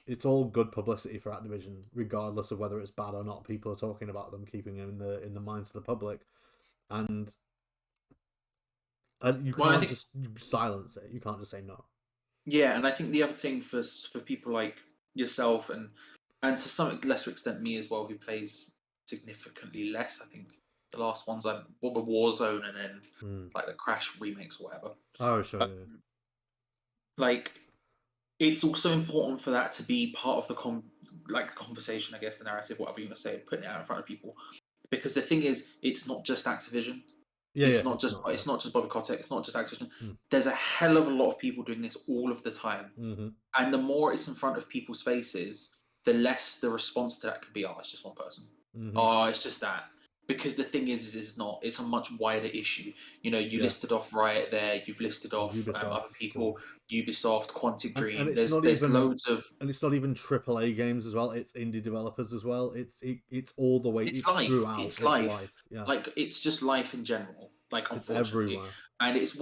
it's all good publicity for Activision, regardless of whether it's bad or not. People are talking about them, keeping them in the minds of the public, and you can't just silence it. You can't just say no. Yeah, and I think the other thing for people like yourself and to some lesser extent me as well, who plays significantly less. I think the last ones were Warzone and then like the Crash remakes or whatever. Oh, sure. Yeah. Like, it's also important for that to be part of the conversation, I guess, the narrative, whatever you want to say, putting it out in front of people. Because the thing is, it's not just Activision. Yeah, it's not just Bobby Kotick. It's not just Activision. There's a hell of a lot of people doing this all of the time, and the more it's in front of people's faces, the less the response to that can be. Oh, it's just one person. Oh, it's just that. Because the thing is it's a much wider issue. You know, you listed off Riot there. You've listed off other people, Ubisoft, Quantic Dream. And there's loads of, and it's not even AAA games as well. It's indie developers as well. It's all the way. It's life. Throughout. It's life. Yeah. Like, it's just life in general. Like, unfortunately, it's everywhere. And it's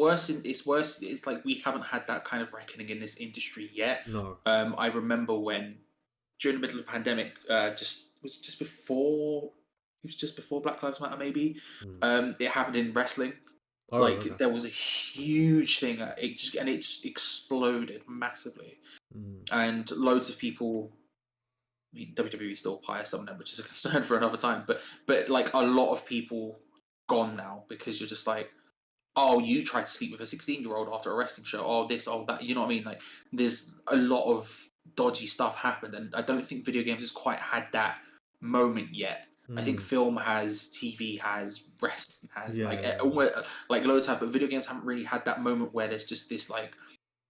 worse. It's like we haven't had that kind of reckoning in this industry yet. No. I remember when during the middle of the pandemic, just before Black Lives Matter, maybe. It happened in wrestling. There was a huge thing. It just exploded massively, and loads of people. I mean, WWE still hire some of them, which is a concern for another time. But like, a lot of people gone now because you're just like, oh, you tried to sleep with a 16-year-old after a wrestling show. Oh, this, oh, that. You know what I mean? Like, there's a lot of dodgy stuff happened, and I don't think video games has quite had that moment yet. I think film has, TV has, wrestling has, like loads have, but video games haven't really had that moment where there's just this like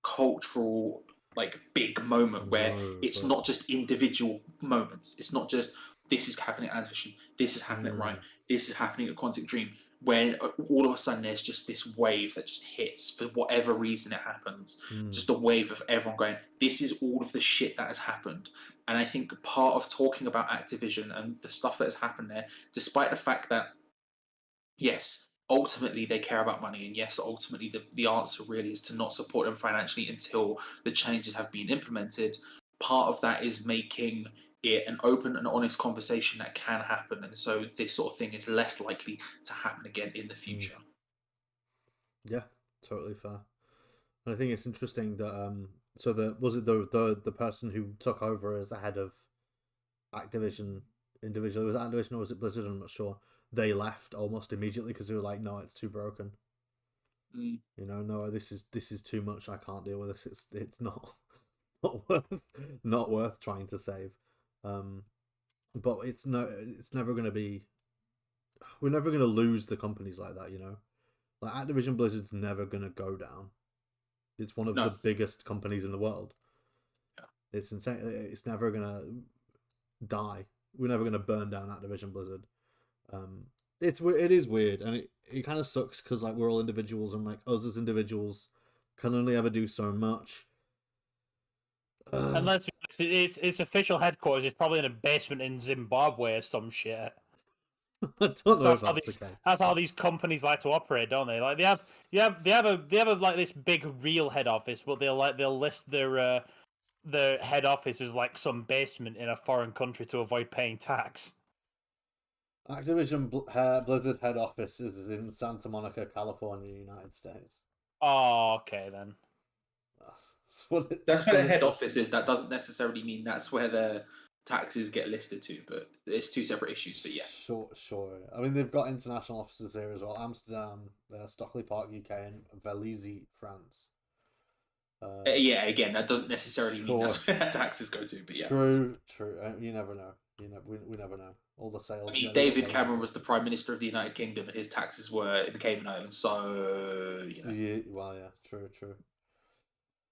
cultural, like, big moment where it's not just individual moments. It's not just this is happening at Activision, this is happening at Riot, this is happening at Quantic Dream. When all of a sudden there's just this wave that just hits for whatever reason it happens. Just a wave of everyone going, this is all of the shit that has happened. And I think part of talking about Activision and the stuff that has happened there, despite the fact that, yes, ultimately they care about money, and yes, ultimately the answer really is to not support them financially until the changes have been implemented, part of that is making it an open and honest conversation that can happen, and so this sort of thing is less likely to happen again in the future. Yeah, totally fair. And I think it's interesting that so the person who took over as the head of Activision individually, was it Activision or was it Blizzard? I'm not sure. They left almost immediately because they were like, no, it's too broken. You know, no, this is too much. I can't deal with this. It's not worth trying to save. But it's never going to be. We're never going to lose the companies like that, you know. Like, Activision Blizzard's never going to go down. It's one of the biggest companies in the world. Yeah. It's insane. It's never going to die. We're never going to burn down Activision Blizzard. It is weird, and it kind of sucks because, like, we're all individuals, and like us as individuals can only ever do so much. And let's be honest, its official headquarters is probably in a basement in Zimbabwe or some shit. I don't know if that's the case. That's how these companies like to operate, don't they? Like, they have like this big real head office, but they'll list their head office as like some basement in a foreign country to avoid paying tax. Activision Blizzard head office is in Santa Monica, California, United States. Oh, okay then. That's where their head office is. That doesn't necessarily mean that's where their taxes get listed to, but it's two separate issues. But yes, sure. I mean, they've got international offices here as well: Amsterdam, Stockley Park, UK, and Vélizy, France. Yeah, again, that doesn't necessarily mean that's where their taxes go to, but yeah. True. You never know. We never know. All the sales. I mean, David Cameron was the Prime Minister of the United Kingdom, and his taxes were in the Cayman Islands, so you know. Yeah, well, yeah, true.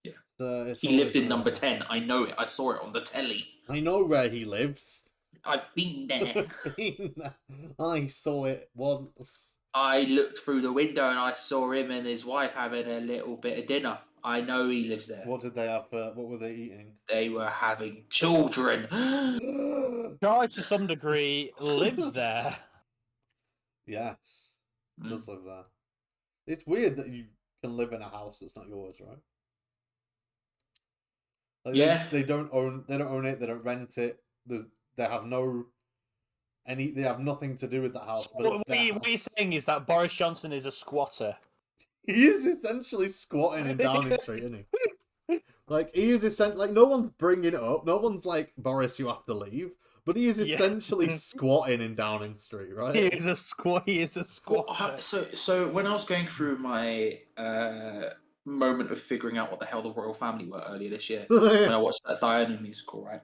Yeah. He lived in number 10. I know it. I saw it on the telly. I know where he lives. I've been there. I saw it once. I looked through the window and I saw him and his wife having a little bit of dinner. I know he lives there. What did they have? What were they eating? They were having children. George, to some degree, lives there. Yes, does live there. It's weird that you can live in a house that's not yours, right? Like, Yeah. they don't own it. They don't rent it. They have they have nothing to do with that house. But it's their What you're house. saying is that Boris Johnson is a squatter. He is essentially squatting in Downing Street, isn't he? Like, he is essentially, like, no one's bringing it up. No one's like, Boris, you have to leave. But he is essentially squatting in Downing Street, right? He is a squatter. So when I was going through my moment of figuring out what the hell the royal family were earlier this year, when I watched that Diana musical, right?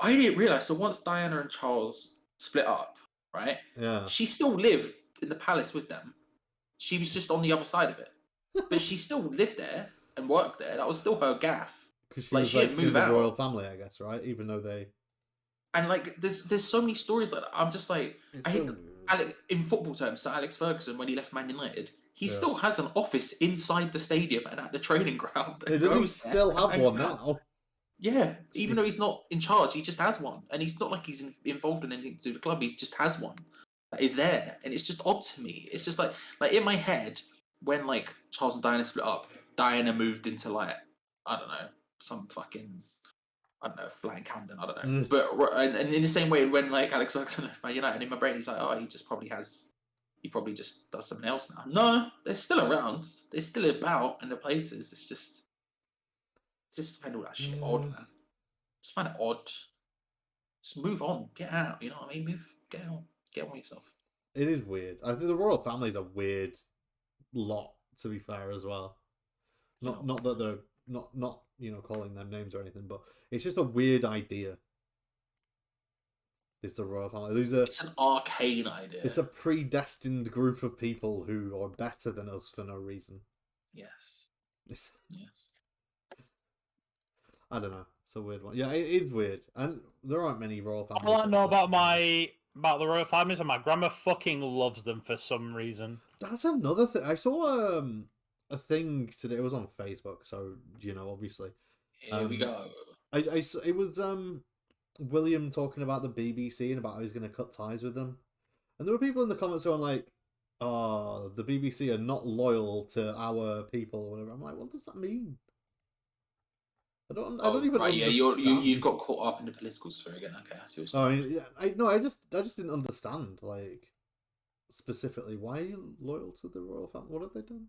I didn't realize. So once Diana and Charles split up, right? Yeah. She still lived in the palace with them. She was just on the other side of it, but she still lived there and worked there. That was still her gaff. Because she Like, was she didn't in move the out. royal family, I guess, right? Even though they. And like, there's so many stories like that. I'm just like, It's I so hate weird. Alex, in football terms. So Alex Ferguson, when he left Man United, he Yeah. still has an office inside the stadium and at the training ground. Doesn't he goes there still and have hangs one out. now? Yeah, even though he's not in charge, he just has one, and he's not like he's involved in anything to do with the club. He just has one that is there, and it's just odd to me. It's just like in my head when like Charles and Diana split up, Diana moved into like, I don't know, some fucking, I don't know, flat in Camden, I don't know. Mm. But and in the same way when like Alex Ferguson left Man United, in my brain he's like, oh, he probably just does something else now. No, they're still around. They're still about in the places. It's just find all that shit odd, man. Just find it odd. Just move on. Get out. You know what I mean? Get out. Get on with yourself. It is weird. I think the royal family's a weird lot, to be fair, as well. Not that they're not calling them names or anything, but it's just a weird idea. It's the royal family. It's an arcane idea. It's a predestined group of people who are better than us for no reason. Yes. Yes. I don't know. It's a weird one. Yeah, it is weird, and there aren't many royal families. All I know about the royal families, and my grandma fucking loves them for some reason. That's another thing. I saw a thing today. It was on Facebook, so obviously. Here we go. It was William talking about the BBC and about how he's going to cut ties with them, and there were people in the comments going like, "Oh, the BBC are not loyal to our people," or whatever. I'm like, what does that mean? I don't even. Right, yeah, understand. you've got caught up in the political sphere again. Okay, I see what's going on. I just didn't understand, like, specifically, why are you loyal to the royal family? What have they done?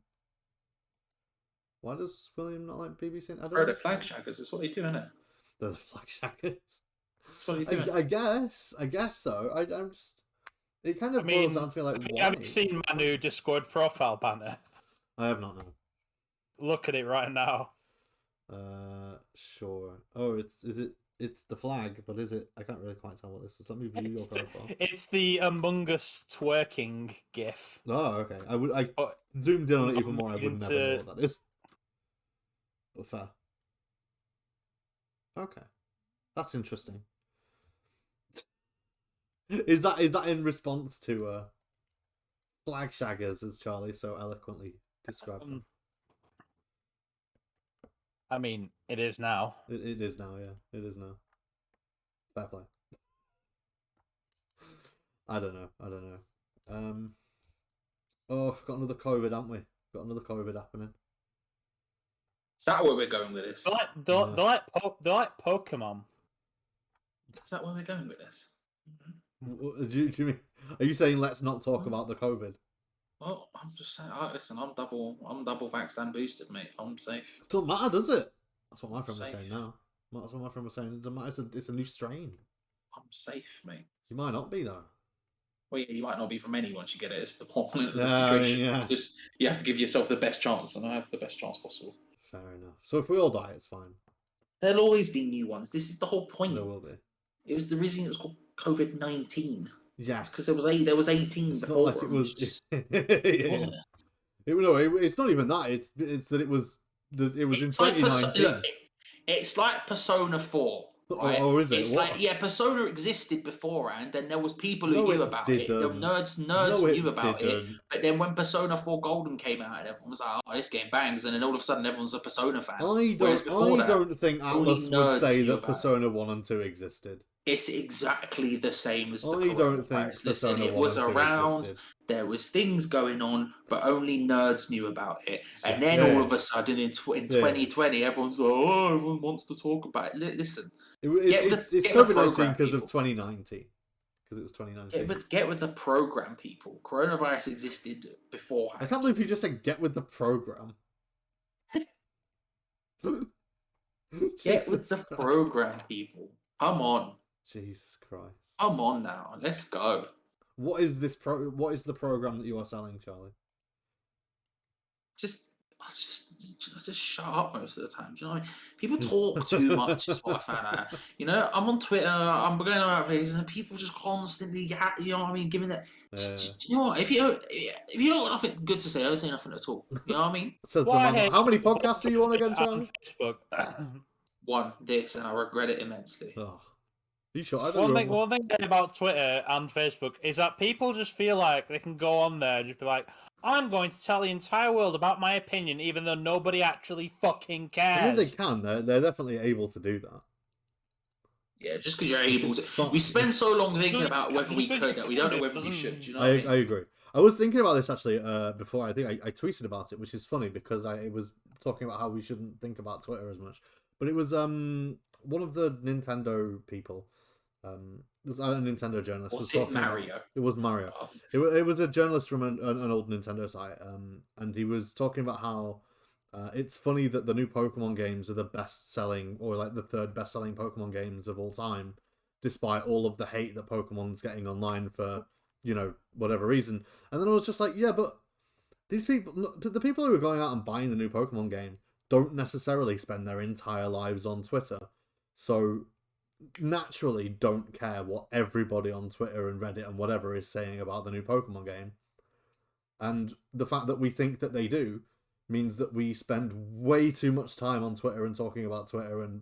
Why does William not like BBC? I don't know. They're flag shaggers. That's what they do, isn't it? They're the flag shaggers. That's what they do. I guess so. I'm just. It kind of boils down to me like, why? Have you seen my new Discord profile banner? I have not known. Look at it right now. Sure. Oh, it's the flag, but is it? I can't really quite tell what this is. Let me view your profile. It's the Among Us twerking gif. Oh, okay. I zoomed in on it even more. I would never know what that is. But fair. Okay, that's interesting. Is that in response to flag shaggers, as Charlie so eloquently described them? I mean, it is now. It is now, yeah. It is now. Fair play. I don't know. Oh, we've got another COVID, haven't we? Got another COVID happening. Is that where we're going with this? They're like Pokemon. Is that where we're going with this? Do you mean? Are you saying let's not talk about the COVID? Well, I'm just saying. Listen, I'm double vaxxed and boosted, mate. I'm safe. It doesn't matter, does it? That's what my friend was Safe. saying now. That's what my friend was saying. It doesn't matter. It's a new strain. I'm safe, mate. You might not be though. Well, yeah, you might not be from any once you get it. It's the point of the Yeah, situation. yeah. Just you have to give yourself the best chance, and I have the best chance possible. Fair enough. So if we all die, it's fine. There'll always be new ones. This is the whole point. There will be. It was the reason it was called COVID-19. Yes. Because there was 18 It's before. not like it was just yeah. wasn't it? It's not even that. It's that it was in It's like 2019. it's like Persona 4. Right? Oh, is it? It's What? like, yeah, Persona existed beforehand, and there was people who No, knew it about it. The didn't. nerds No, it knew about it. didn't. But then when Persona 4 Golden came out, and everyone was like, "Oh, this game bangs!" And then all of a sudden, everyone's a Persona fan. I Whereas before that, don't think only Atlas would nerds say knew that about it. Persona 1 and 2 existed. It's exactly the same as the I don't think coronavirus. Listen, Persona it 1 was and 2 around. existed. there was things going on, but only nerds knew about it. And then all of a sudden, in 2020, everyone's like, oh, everyone wants to talk about it. Listen, it's COVID-19 because of 2019. Because it was 2019. Get with the program, people. Coronavirus existed beforehand. I can't believe you just said get with the program. Get with the program, people. Come on. Jesus Christ. Come on now. Let's go. What is the program that you are selling, Charlie? Just shut up most of the time. Do you know what I mean? People talk too much is what I found out. You know, I'm on Twitter, I'm going around places, and people just constantly, you know what I mean, giving that. You know what? If you don't got nothing good to say, don't say nothing at all. You know what I mean? How many podcasts are you on again, Charlie? Facebook. One, this, and I regret it immensely. Oh. You sure? One thing about Twitter and Facebook is that people just feel like they can go on there and just be like, I'm going to tell the entire world about my opinion, even though nobody actually fucking cares. I mean, they can. They're definitely able to do that. Yeah, just because you're able to. We spend so long thinking about whether we could that we don't know whether we should. Do you know what I mean? I agree. I was thinking about this actually before. I think I tweeted about it, which is funny because I was talking about how we shouldn't think about Twitter as much. But it was one of the Nintendo people. It was a Nintendo journalist. Was it Mario? It was Mario. Oh. It was a journalist from an old Nintendo site, and he was talking about how it's funny that the new Pokemon games are the best-selling, or like the third best-selling Pokemon games of all time, despite all of the hate that Pokemon's getting online for, you know, whatever reason. And then I was just like, yeah, but these people, the people who are going out and buying the new Pokemon game, don't necessarily spend their entire lives on Twitter, so naturally don't care what everybody on Twitter and Reddit and whatever is saying about the new Pokemon game. And the fact that we think that they do means that we spend way too much time on Twitter and talking about Twitter and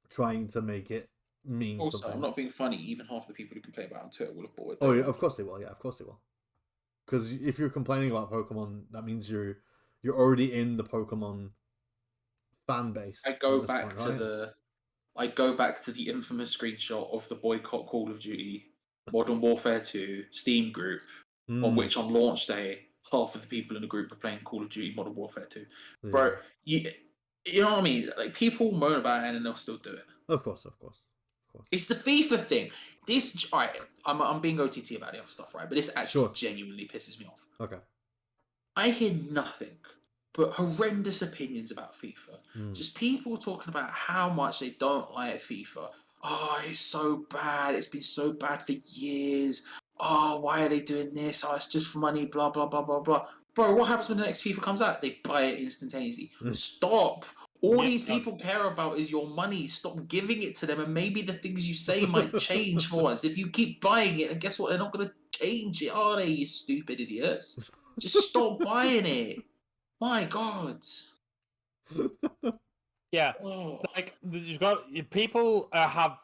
trying to make it mean also, something. I'm not being funny, even half the people who complain about it on Twitter will have bought it. Oh yeah, of course they will. Yeah, of course they will. Because if you're complaining about Pokemon, that means you're already in the Pokemon fan base. I go back to the infamous screenshot of the boycott Call of Duty Modern Warfare 2 Steam group, on which on launch day, half of the people in the group were playing Call of Duty Modern Warfare 2. Yeah. Bro, you know what I mean? Like, people moan about it and they'll still do it. Of course. It's the FIFA thing. Alright, I'm being OTT about the other stuff, right? But this actually genuinely pisses me off. Okay. I hear nothing but horrendous opinions about FIFA. Just people talking about how much they don't like FIFA. Oh, it's so bad. It's been so bad for years. Oh, why are they doing this? Oh, it's just for money, blah, blah, blah, blah, blah. Bro, what happens when the next FIFA comes out? They buy it instantaneously. Stop. All these people care about is your money. Stop giving it to them, and maybe the things you say might change for once. If you keep buying it, and guess what? They're not going to change it, are they, you stupid idiots? Just stop buying it. My God. Yeah, like you've got people have.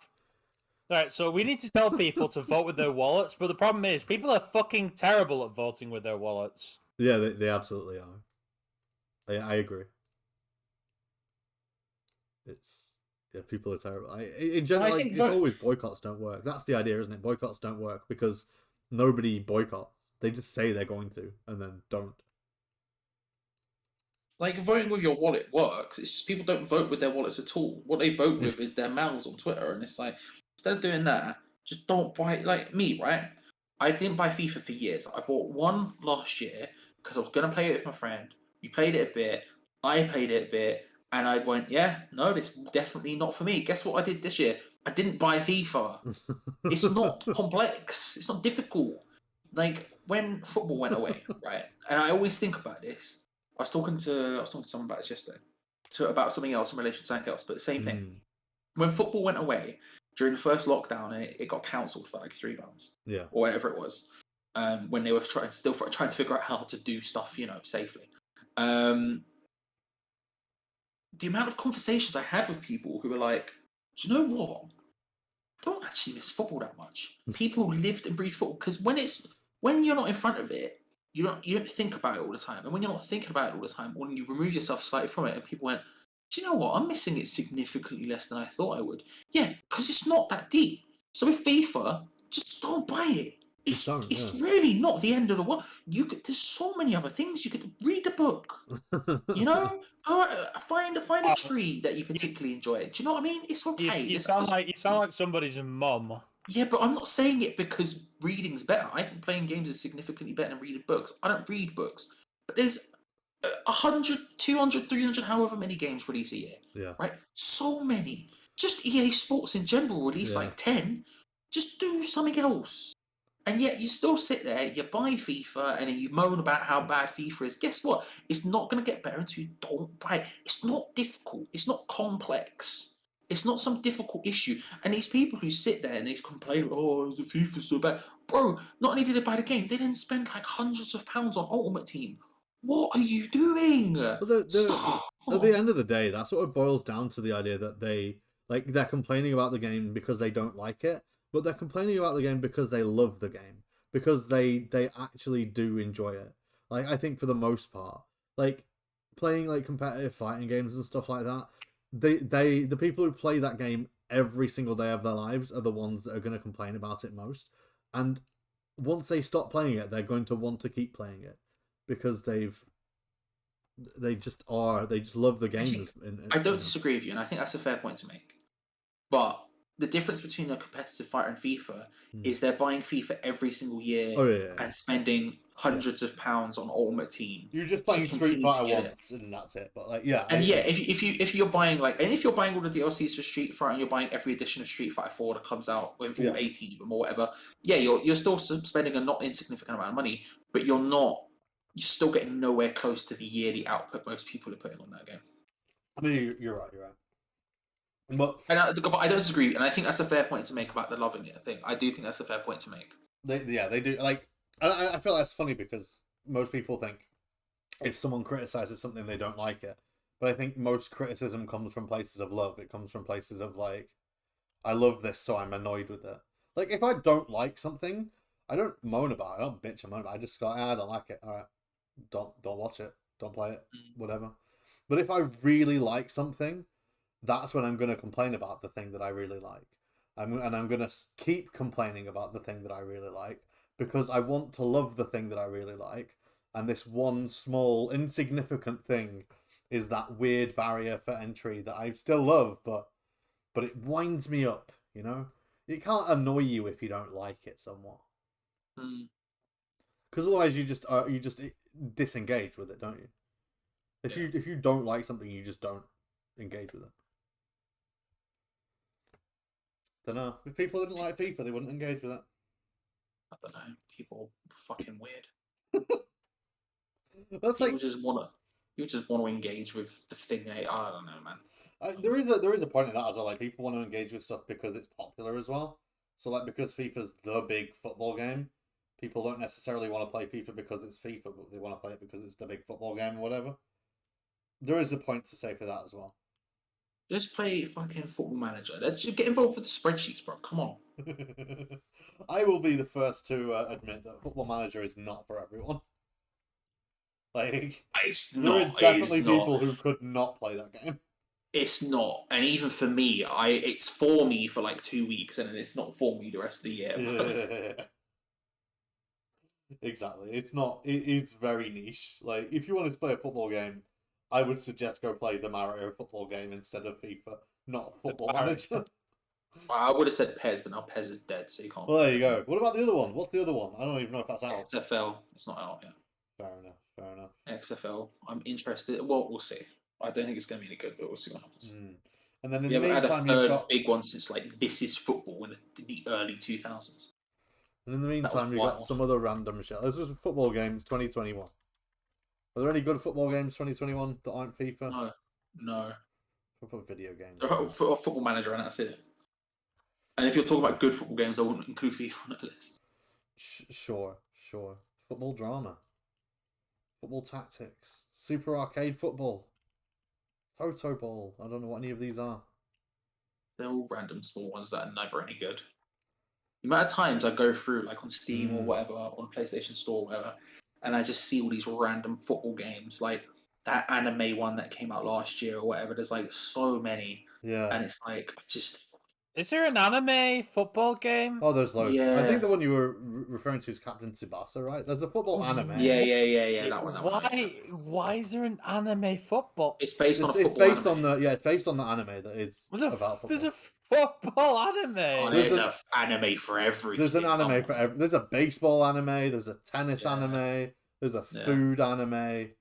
Right, so we need to tell people to vote with their wallets, but the problem is people are fucking terrible at voting with their wallets. Yeah, they absolutely are. I agree. People are terrible. In general, it's always boycotts don't work. That's the idea, isn't it? Boycotts don't work because nobody boycotts. They just say they're going to and then don't. Like, voting with your wallet works. It's just people don't vote with their wallets at all. What they vote with is their mouths on Twitter, and it's like, instead of doing that, just don't buy. Like me, right? I didn't buy FIFA for years. I bought one last year because I was going to play it with my friend. We played it a bit. I played it a bit. And I went, yeah, no, this is definitely not for me. Guess what I did this year? I didn't buy FIFA. It's not complex. It's not difficult. Like, when football went away, right? And I always think about this. I was talking to someone about this yesterday. About something else in relation to something else, but the same thing. When football went away during the first lockdown, and it got cancelled for like 3 months. Yeah. Or whatever it was. When they were trying to figure out how to do stuff, safely. The amount of conversations I had with people who were like, do you know what? I don't actually miss football that much. People lived and breathed football because when you're not in front of it, you don't think about it all the time. And when you're not thinking about it all the time, when you remove yourself slightly from it, and people went, do you know what? I'm missing it significantly less than I thought I would. Yeah, because it's not that deep. So with FIFA, just don't buy it. It's don't, it's yeah. really not the end of the world. There's so many other things you could read a book. You know, find a tree that you particularly enjoy. Do you know what I mean? It's okay. You There's sound like somebody's mum. Yeah, but I'm not saying it because reading's better. I think playing games is significantly better than reading books. I don't read books, but there's 100, 200, 300, however many games release a year, Yeah. right? So many. Just EA Sports in general release Yeah. like 10. Just do something else. And yet you still sit there, you buy FIFA, and then you moan about how bad FIFA is. Guess what? It's not going to get better until you don't buy it. It's not difficult. It's not complex. It's not some difficult issue. And these people who sit there and they complain, oh, the FIFA's so bad. Bro, not only did they buy the game, they didn't spend like hundreds of pounds on Ultimate Team. What are you doing? But Stop. at the end of the day, that sort of boils down to the idea that they're complaining about the game because they don't like it, but they're complaining about the game because they love the game, because they actually do enjoy it. Like, I think for the most part, like playing like competitive fighting games and stuff like that, the people who play that game every single day of their lives are the ones that are going to complain about it most. And once they stop playing it, they're going to want to keep playing it because they just love the games. I don't disagree with you, and I think that's a fair point to make. But the difference between a competitive fighter and FIFA is they're buying FIFA every single year and spending hundreds of pounds on Ultimate Team. You're just playing Street Fighter once, and that's it. But like, yeah, and if you're buying if you're buying all the DLCs for Street Fighter and you're buying every edition of Street Fighter 4 that comes out with all 18 of them or whatever, you're still spending a not insignificant amount of money, but you're still getting nowhere close to the yearly output most people are putting on that game. I mean, you're right. But I don't disagree, and I think that's a fair point to make about the loving it thing. I do think that's a fair point to make. They do. Like, I feel that's funny because most people think if someone criticizes something, they don't like it. But I think most criticism comes from places of love. It comes from places of like, I love this, so I'm annoyed with it. Like, if I don't like something, I don't moan about it. I don't bitch and moan about it. I just go, I don't like it. All right, don't watch it. Don't play it. Whatever. But if I really like something, that's when I'm going to complain about the thing that I really like. And I'm going to keep complaining about the thing that I really like because I want to love the thing that I really like. And this one small, insignificant thing is that weird barrier for entry that I still love, but it winds me up, you know? It can't annoy you if you don't like it somewhat. Because otherwise you just disengage with it, don't you? If you don't like something, you just don't engage with it. Don't know. If people didn't like FIFA, they wouldn't engage with it. I don't know. People are fucking weird. That's people just wanna engage with the thing. I don't know, man. There is a point in that as well. Like, people want to engage with stuff because it's popular as well. So like, because FIFA's the big football game, people don't necessarily want to play FIFA because it's FIFA, but they want to play it because it's the big football game or whatever. There is a point to say for that as well. Just play fucking Football Manager. Let's just get involved with the spreadsheets, bro. Come on. I will be the first to admit that Football Manager is not for everyone. Like, there are definitely people who could not play that game. It's not, and even for me, it's for me for like 2 weeks, and then it's not for me the rest of the year. Yeah. Exactly. It's not. It's very niche. Like, if you wanted to play a football game, I would suggest go play the Mario football game instead of FIFA, not Football Manager. I would have said Pez, but now Pez is dead, so you can't. Well, there you go. What about the other one? What's the other one? I don't even know if that's out. XFL. It's not out yet. Fair enough. XFL. I'm interested. Well, we'll see. I don't think it's going to be any good, but we'll see what happens. And then in we the haven't meantime, had a third you've got big one since like This Is Football in the early 2000s. And in the meantime, we've got some other random shit. This was football games 2021. Are there any good football games 2021 that aren't FIFA? No. We'll put video games. Football Manager, and that's it. And if you're talking about good football games, I wouldn't include FIFA on that list. Sure. Football drama. Football tactics. Super arcade football. Photo ball. I don't know what any of these are. They're all random small ones that are never any good. The amount of times I go through, like on Steam or whatever, on PlayStation Store or whatever, and I just see all these random football games, like that anime one that came out last year or whatever. There's like so many. Yeah. And it's like, Is there an anime football game? Oh, there's loads. I Yeah. think the one you were referring to is Captain Tsubasa, right? There's a football anime. Yeah. That one. Why is there an anime football? It's based on a It's football based anime. on the it's based on the anime that is There's about football. there's a football Oh, anime. there's There's an anime for everything. There's an anime for every. There's a baseball anime. There's a tennis Yeah. anime. There's a Yeah. food anime.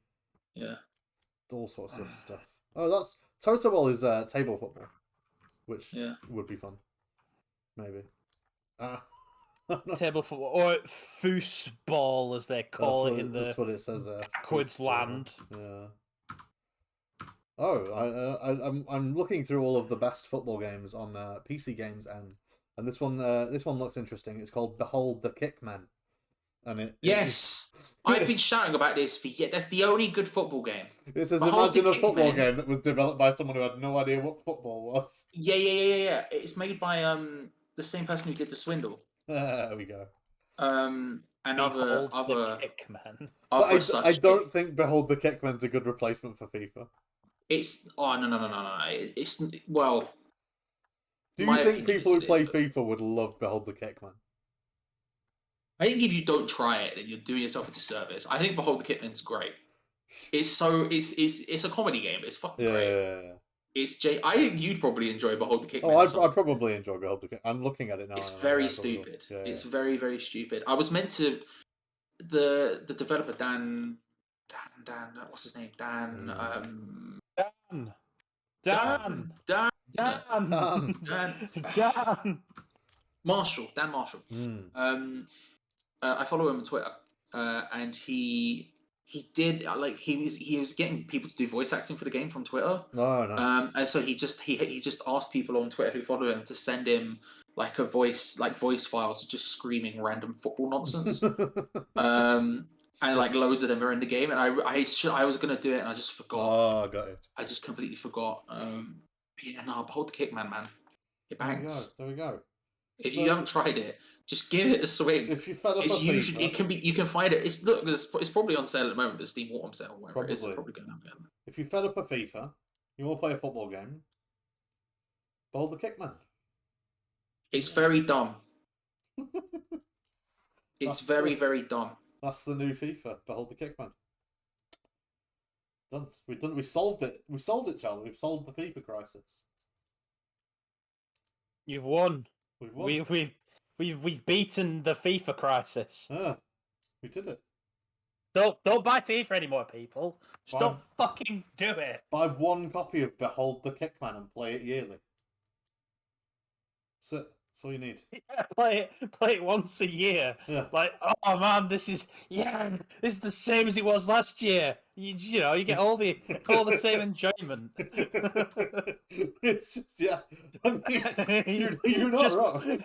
Yeah. All sorts of stuff. Oh, that's Totoball is table football, which would be fun, maybe. Table football or foosball as they call it in the that's what it says. Quids land. Yeah. Oh, I'm looking through all of the best football games on PC Games and this one looks interesting. It's called Behold the Kickmen, and Yes, I've been shouting about this for years. That's the only good football game. It says Behold the imagine a football Kickmen. game that was developed by someone who had no idea what football was. Yeah. It's made by the same person who did the Swindle. There we go. And Behold other the Kickman. But I don't think Behold the Kickman's a good replacement for FIFA. It's no. It's well. Do you my think opinion people who is it play is, but FIFA would love Behold the Kickman? I think if you don't try it, then you're doing yourself a disservice. I think Behold the Kitman's great. It's a comedy game. It's fucking great. I think you'd probably enjoy Behold the Kickman. Oh, I probably enjoy Behold the Kickman. I'm looking at it now. It's very stupid. Yeah. It's very, very stupid. I was meant to the developer Dan. What's his name? Dan. Dan. Marshall. Dan Marshall. I follow him on Twitter, and he did he was getting people to do voice acting for the game from Twitter. Oh, no. And so he just asked people on Twitter who follow him to send him like voice files just screaming random football nonsense. And like loads of them are in the game, and I was gonna do it and I just forgot. Oh, got it. I just completely forgot. Behold the Kickman, man. It bangs. There we go. If you haven't tried it, just give it a swing. If you fed up It's a usually FIFA, you can find it. It's probably on sale at the moment, the Steam Autumn sale, whatever it is. It's Probably. probably going up again. if you fed up a FIFA, you want to play a football game, Behold the Kickman. It's very dumb. It's That's very, it. very dumb. That's the new FIFA. Behold the Kickman. Done. We solved it. We solved it, Charlie. We've solved the FIFA crisis. You've won. We've won. We've beaten the FIFA crisis. We did it. Don't buy FIFA anymore, people. Just don't fucking do it. Buy one copy of Behold the Kickman and play it yearly. That's it. That's all you need. Yeah, play it once a year. Yeah. Like, oh man, this is the same as it was last year. You know, you get all the same enjoyment. It's just, yeah. I mean, you're not just, wrong.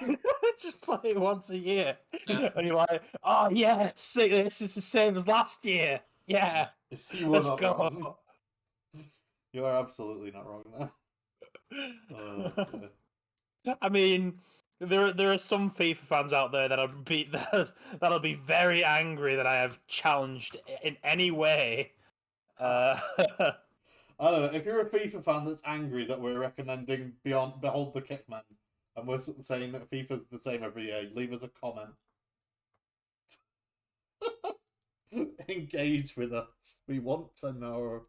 just play it once a year, Yeah. and you're like, oh yeah, this is the same as last year. Yeah, You were let's not go. wrong. You are absolutely not wrong there. Oh, dear. I mean, there are some FIFA fans out there that'll be very angry that I have challenged in any way. I don't know. If you're a FIFA fan that's angry that we're recommending Behold the Kickman, and we're saying that FIFA's the same every year, leave us a comment. Engage with us. We want to know.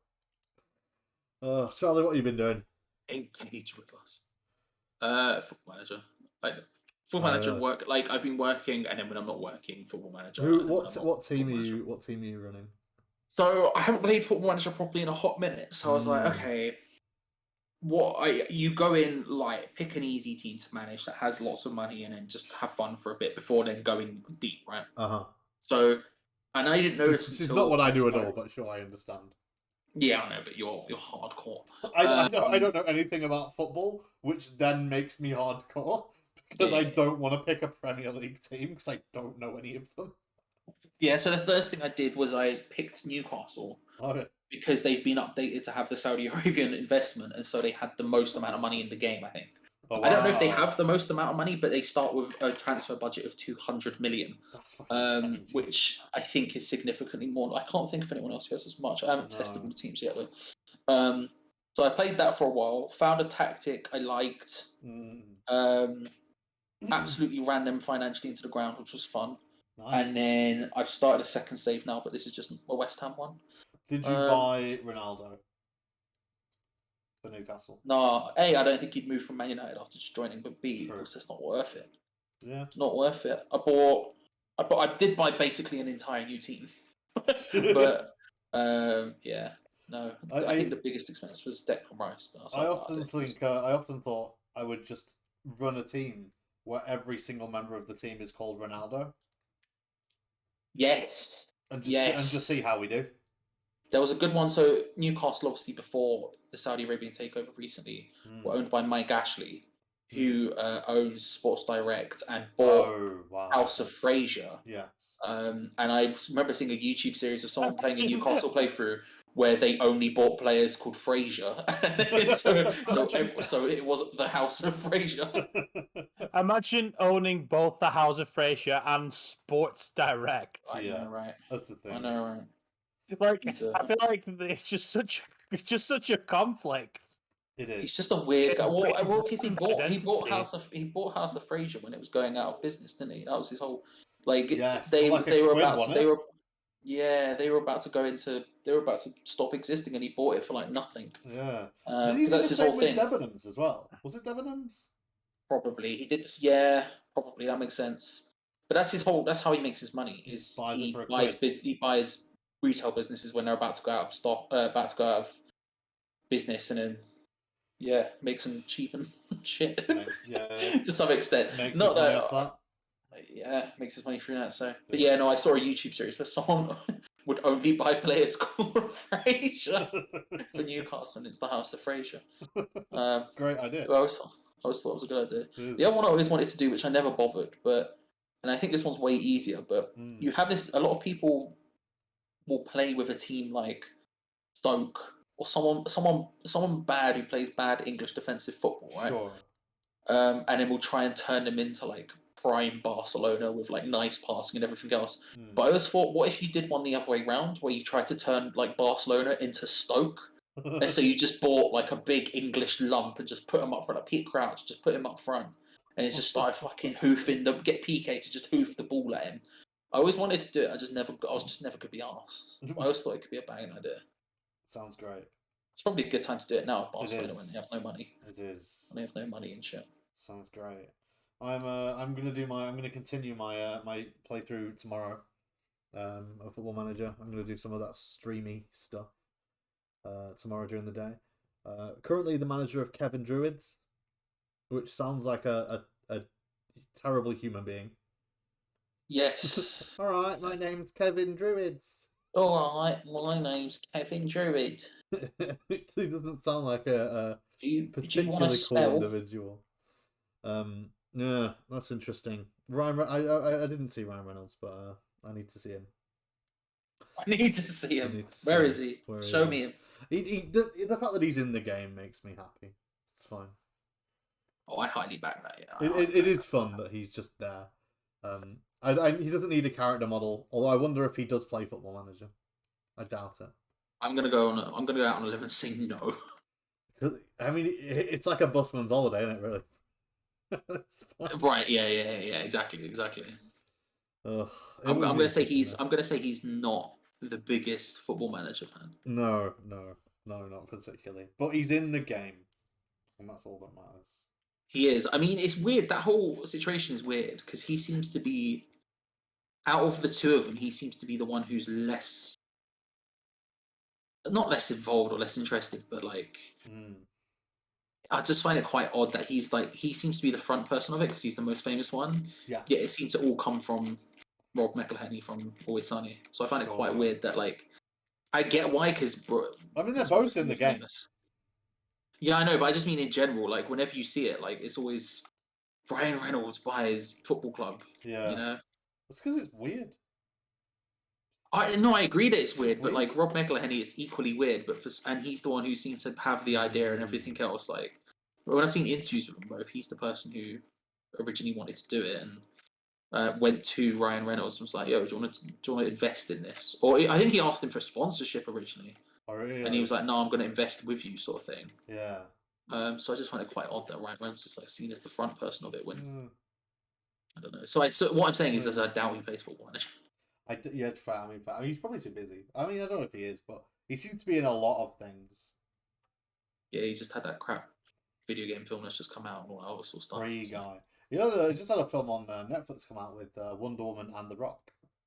Oh, Charlie, what have you been doing? Engage with us. Football Manager. Football Manager work. Like I've been working, and then when I'm not working, Football Manager. What team are you running? So I haven't played Football Manager properly in a hot minute. So I was like, okay, you go in like pick an easy team to manage that has lots of money, and then just have fun for a bit before then going deep, right? So, and I didn't notice. This is not what I do at all, but sure, I understand. Yeah, I know, but you're hardcore. I don't know anything about football, which then makes me hardcore because I don't want to pick a Premier League team because I don't know any of them. Yeah, so the first thing I did was I picked Newcastle because they've been updated to have the Saudi Arabian investment, and so they had the most amount of money in the game, I think. Oh, wow. I don't know if they have the most amount of money, but they start with a transfer budget of 200 million, which I think is significantly more. I can't think of anyone else who has as much. I haven't tested all the teams yet, though. So I played that for a while, found a tactic I liked, absolutely ran them financially into the ground, which was fun. Nice. And then I've started a second save now, but this is just a West Ham one. Did you buy Ronaldo for Newcastle? No, A, I don't think he'd move from Man United after just joining, but B, True. it's just not worth it. Yeah. Not worth it. I did buy basically an entire new team. But yeah. No. I think the biggest expense was Declan Rice. But I often thought I would just run a team where every single member of the team is called Ronaldo. Yes. And just see how we do. There was a good one. So Newcastle, obviously, before the Saudi Arabian takeover recently, were owned by Mike Ashley, who owns Sports Direct and bought House of Fraser. Yeah. And I remember seeing a YouTube series of someone playing a Newcastle playthrough where they only bought players called Fraser. so it was the House of Fraser. Imagine owning both the House of Fraser and Sports Direct. I know, right? That's the thing. I know, right? Like, I feel like it's just such a conflict. It is. He's just a weird guy. Well, because he bought House of Fraser when it was going out of business, didn't he? That was his whole they were about to stop existing, and he bought it for like nothing. Yeah. Because that's his whole thing. Debenhams as well. Was it Debenhams? Probably he did. Yeah, probably that makes sense. But that's how he makes his money. He buys retail businesses when they're about to go out of business, and then makes them cheap and shit. To some extent. Not that. Yeah, makes his money through that. So, but I saw a YouTube series where someone would only buy players called Fraser for Newcastle, and it's the House of Fraser. Great idea. I always thought it was a good idea. The other one I always wanted to do, which I never bothered, and I think this one's way easier. But you have this. A lot of people will play with a team like Stoke or someone bad who plays bad English defensive football, right? Sure. And then we'll try and turn them into like prime Barcelona with like nice passing and everything else. But I always thought, what if you did one the other way round, where you tried to turn like Barcelona into Stoke? And so you just bought like a big English lump and just put him up front, like Pete Crouch, just put him up front, and it just started fucking hoofing get PK to just hoof the ball at him. I always wanted to do it. I was just never could be asked. I always thought it could be a banging idea. Sounds great. It's probably a good time to do it now, Barcelona, when they have no money. It is. When they have no money and shit. Sounds great. I'm gonna continue my my playthrough tomorrow. Of Football Manager. I'm gonna do some of that streamy stuff tomorrow during the day. Currently the manager of Kevin Druids, which sounds like a terrible human being. Yes. All right, my name's Kevin Druids. All right, my name's Kevin Druid. He doesn't sound like a particularly cool individual. Yeah, that's interesting. I didn't see Ryan Reynolds, but I need to see him. I need to see him. Where is he? Show me him. The fact that he's in the game makes me happy. It's fine. Oh, I highly back that. Yeah, it is fun that he's just there. He doesn't need a character model. Although I wonder if he does play Football Manager. I doubt it. I'm gonna go out on a limb and say no. I mean, it's like a busman's holiday, isn't it? Really. Right? Yeah. Exactly. Ugh, I'm gonna say he's not the biggest Football Manager fan. No, not particularly. But he's in the game, and that's all that matters. He is. I mean, it's weird. That whole situation is weird because he seems to be, out of the two of them, he seems to be the one who's not less involved or less interested, but like, I just find it quite odd that he seems to be the front person of it because he's the most famous one. Yeah. Yet it seems to all come from Rob McElhenney from Always Sunny. So I find it quite weird that like, I get why, because I mean they're both in the game. Yeah, I know, but I just mean in general, like whenever you see it, like it's always Ryan Reynolds buys football club. Yeah, you know, it's because it's weird. I agree that it's weird, but like Rob McElhenney, it's equally weird. And he's the one who seemed to have the idea and everything else. Like when I've seen interviews with him, both, he's the person who originally wanted to do it and went to Ryan Reynolds and was like, "Yo, do you want to invest in this?" Or I think he asked him for sponsorship originally. Oh, really? And he was like, "No, I'm going to invest with you," sort of thing. Yeah. So I just find it quite odd that Ryan Reynolds is like seen as the front person of it when Mm. I don't know. So what I'm saying is, I doubt he plays football. Yeah, fair. I mean, he's probably too busy. I mean, I don't know if he is, but he seems to be in a lot of things. Yeah, he just had that crap video game film that's just come out and all that other sort of stuff. Free guy. You know, I just had a film on Netflix come out with Wonder Woman and The Rock.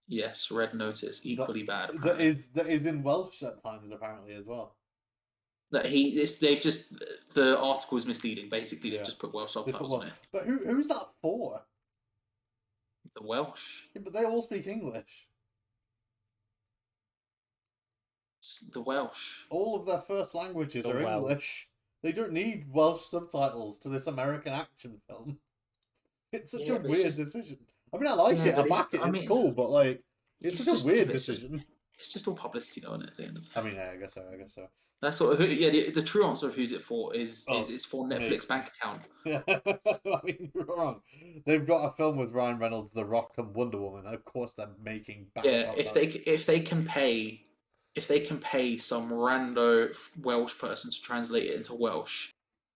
Yes, Red Notice, equally bad. That is in Welsh at times apparently as well. That they've just the article is misleading. Basically, they've just put Welsh subtitles on it. But who's that for? The Welsh. Yeah, but they all speak English. The Welsh. All of their first languages are Welsh. English. They don't need Welsh subtitles to this American action film. It's such a weird decision. I mean, I like it. I back it. It's cool, but like, it's such a weird decision. It's just all publicity, though, isn't it? I mean, yeah, I guess so. That's sort of the true answer of who's it for is it's for Netflix bank account. Yeah, I mean, you're wrong. They've got a film with Ryan Reynolds, The Rock, and Wonder Woman. Of course, they're making back. Yeah, if they can pay some rando Welsh person to translate it into Welsh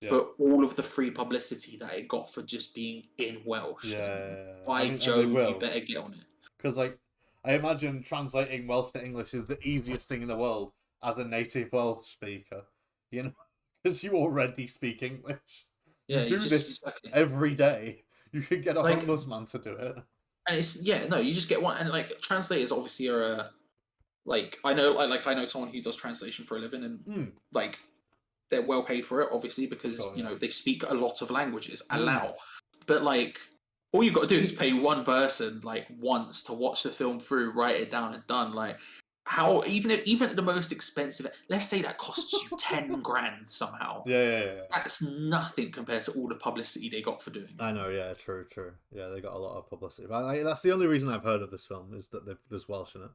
for all of the free publicity that it got for just being in Welsh, by Jove, you better get on it. Because like, I imagine translating Welsh to English is the easiest thing in the world as a native Welsh speaker, you know, because you already speak English. Yeah, you do this every day. You could get a homeless man to do it. And you just get one. And like translators obviously are I know someone who does translation for a living, and like they're well paid for it, obviously, because they speak a lot of languages. But like, all you've got to do is pay one person like once to watch the film through, write it down, and done. Like, how even at the most expensive, let's say that costs you 10 grand somehow. Yeah. That's nothing compared to all the publicity they got for doing it. I know, yeah, true. Yeah, they got a lot of publicity. But that's the only reason I've heard of this film is that there's Welsh in it.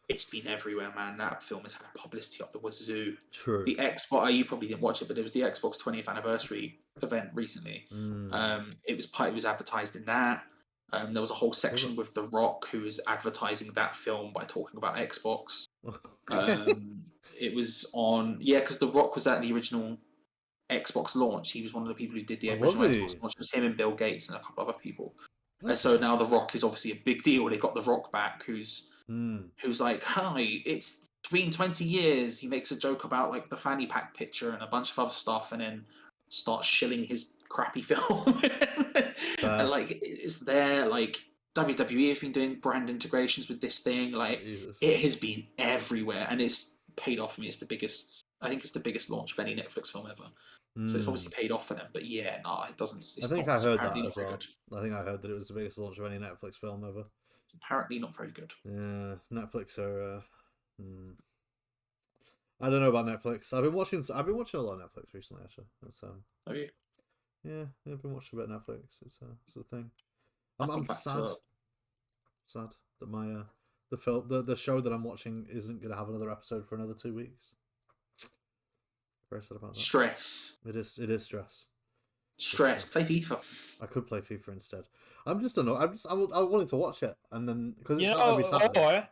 It's been everywhere, man. That film has had publicity up the wazoo. True. The Xbox, you probably didn't watch it, but there was the Xbox 20th anniversary event recently. It was advertised in that. There was a whole section with The Rock who was advertising that film by talking about Xbox. It was on, because The Rock was at the original Xbox launch. He was one of the people who did the original Xbox launch. It was him and Bill Gates and a couple other people. So now The Rock is obviously a big deal. They got The Rock back, who's like, hi, it's been 20 years. He makes a joke about like the fanny pack picture and a bunch of other stuff, and then starts shilling his crappy film. And like, it's there. Like, WWE have been doing brand integrations with this thing. Like, it has been everywhere, and it's paid off for me. I think it's the biggest launch of any Netflix film ever. So it's obviously paid off for them. But yeah, no, it doesn't. I think I heard that as well. I think I heard that it was the biggest launch of any Netflix film ever. It's apparently not very good. Yeah, Netflix are. I don't know about Netflix. I've been watching a lot of Netflix recently. Actually, have you? Yeah, I've been watching a bit of Netflix. It's a thing. I'm sad that my the show that I'm watching isn't going to have another episode for another 2 weeks. Very sad about that. Stress. It is stress. Stress. Play FIFA. I could play FIFA instead. I'm just annoyed. I wanted to watch it, and then because it's not every Saturday.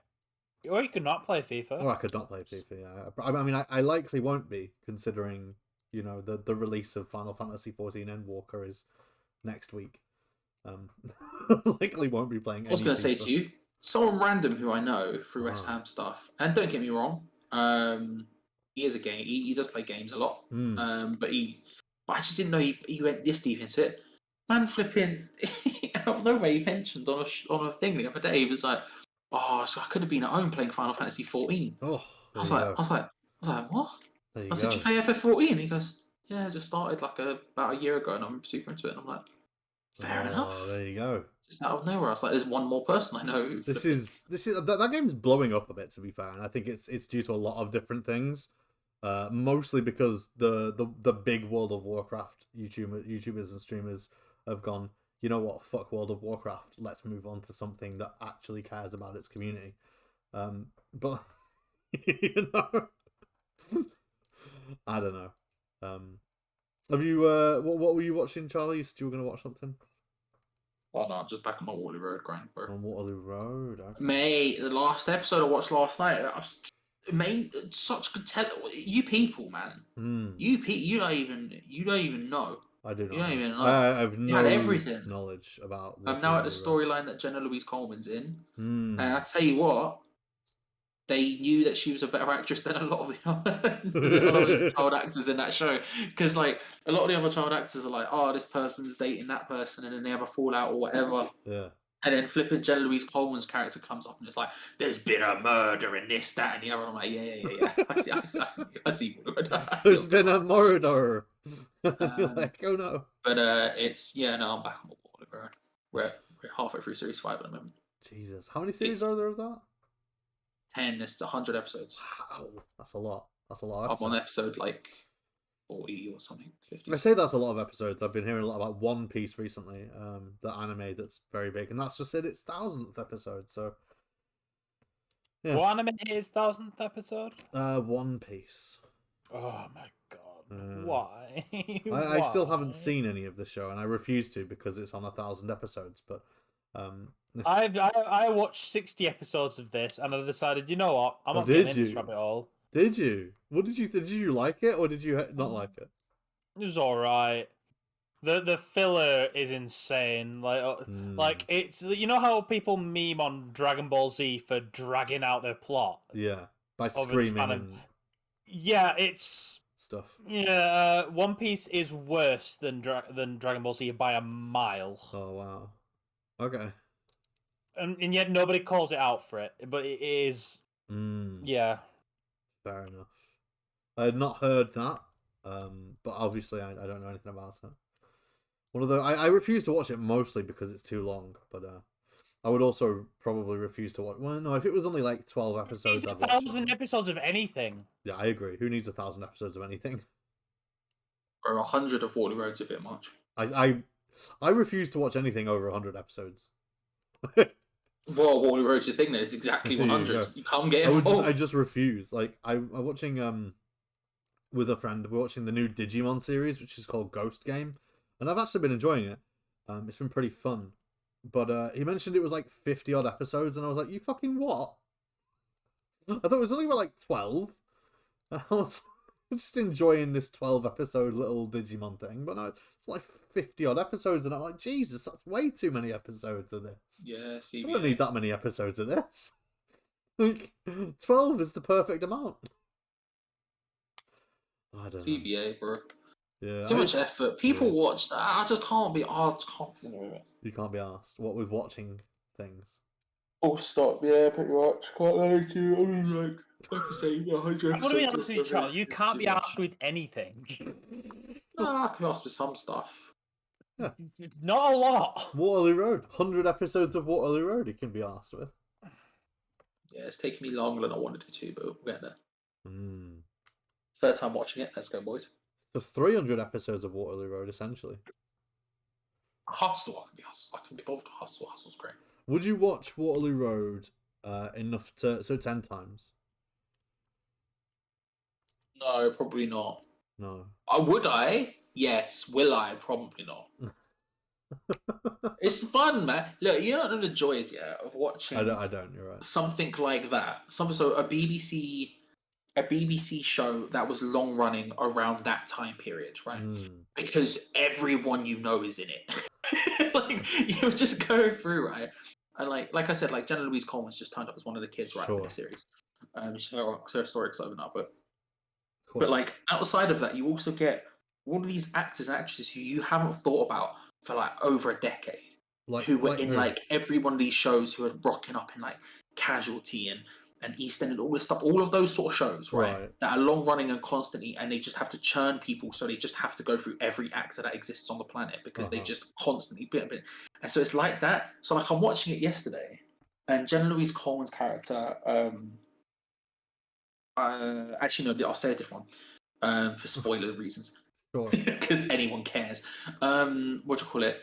Or you could not play FIFA. Or I could not play FIFA. Yeah, I mean, I likely won't be, considering the release of Final Fantasy 14 Endwalker is next week. Likely won't be playing. I was going to say to you, someone random who I know through West Ham stuff, and don't get me wrong, he is a game. He does play games a lot, but I just didn't know he went this deep into it. Man, flipping out of nowhere, he mentioned on a thing the other day. He was like, "Oh, so I could have been at home playing Final Fantasy 14." Oh, I was like, "What?" I said, "You play FF14?" He goes, "Yeah, I just started like about a year ago, and I'm super into it." And I'm like, "Fair enough." There you go. Just out of nowhere, I was like, "There's one more person I know." This is that game's blowing up a bit, to be fair, and I think it's due to a lot of different things. Mostly because the big World of Warcraft YouTubers and streamers have gone, you know what, fuck World of Warcraft, let's move on to something that actually cares about its community. But I don't know. Have you what were you watching, Charlie? You said you were going to watch something? Oh no, I'm just back on my Waterloo Road grind, bro. On Waterloo Road, okay. Mate, the last episode I watched last night, such good you people, man. You don't even know. I do You not don't know. even know. I have You had no everything. knowledge about. I'm now at the storyline that Jenna Louise Coleman's in, Mm. and I tell you what, they knew that she was a better actress than a lot of the child actors in that show. Because like a lot of the other child actors are like, oh, this person's dating that person, and then they have a fallout or whatever. Yeah. And then flipping Jenna Louise Coleman's character comes up and it's like, there's been a murder in this, that, and the other. And I'm like, yeah. I see. There's been a murder. You're like, oh no. But I'm back on board, bro. We're halfway through series 5 at the moment. Jesus, how many series are there of that? 10. It's 100 episodes. Wow, that's a lot. That's a lot. I'm on episode like 40 or something. 50. I say that's a lot of episodes. I've been hearing a lot about One Piece recently, the anime that's very big, and that's just in its 1000th episode. So, yeah. What anime is 1000th episode? One Piece. Oh my god! Why? I still haven't seen any of the show, and I refuse to because it's on 1000 episodes. But I watched 60 episodes of this, and I decided, you know what, I'm not getting in this rabbit hole. Did you? What did you? Did you like it, or did you not like it? It was all right. The filler is insane. Like it's, you know how people meme on Dragon Ball Z for dragging out their plot. Yeah, by screaming and yeah, it's stuff. Yeah, One Piece is worse than Dragon Ball Z by a mile. Oh wow. Okay. And yet nobody calls it out for it, but it is. Yeah. Fair enough. I had not heard that, but obviously I don't know anything about it. One of the I refuse to watch it mostly because it's too long, but I would also probably refuse to watch. Well, no, if it was only like 12 episodes, I'd watch 1,000 episodes of anything. Yeah, I agree. Who needs 1,000 episodes of anything? Or 100 of Waterloo Road's a bit much. I refuse to watch anything over 100 episodes. Well, Waterloo Road's the thing then. It's exactly 100. You can't get involved. I just refuse. Like I'm watching with a friend. We're watching the new Digimon series, which is called Ghost Game, and I've actually been enjoying it. It's been pretty fun. But he mentioned it was like 50 odd episodes, and I was like, "You fucking what?" I thought it was only about like 12. I was just enjoying this 12 episode little Digimon thing, but no, it's like 50 odd episodes, and I'm like, Jesus, that's way too many episodes of this. Yeah, I don't need that many episodes of this. Like 12 is the perfect amount. I don't know. CBA, bro. Yeah, Too much effort. People watch that. I just can't be asked. You can't be asked. What with watching things? Oh, stop. Yeah, pretty much. Can't like you. I mean, like I say, 100 I'm going to be honest with you, Charlie. You can't be asked with anything. Nah, I can be asked with some stuff. Yeah. Not a lot. Waterloo Road. 100 episodes of Waterloo Road he can be asked with. Yeah, it's taken me longer than I wanted it to, but we're getting there. Mm. Third time watching it. Let's go, boys. So 300 episodes of Waterloo Road, essentially. Hustle. I can be bothered to hustle. Hustle's great. Would you watch Waterloo Road enough to... So 10 times? No, probably not. No. Would I? Yes. Will I? Probably not. It's fun, man. Look, you don't know the joys yet of watching. I don't. You're right. Something like that. So a BBC show that was long running around that time period, right? Because everyone you know is in it. Like you just go through, right? And like I said, like Jenna Louise Coleman's just turned up as one of the kids, right, for the series. Her story's over now, but like outside of that, you also get all of these actors and actresses who you haven't thought about for like over a decade, who were in like every one of these shows, who are rocking up in like Casualty and EastEnd and all this stuff, all of those sort of shows, right? That are long running and constantly, and they just have to churn people, so they just have to go through every actor that exists on the planet because they just constantly and so it's like that. So like I'm watching it yesterday, and Jenna Louise Coleman's character, actually no, I'll say a different one, for spoiler reasons, because anyone cares. What do you call it?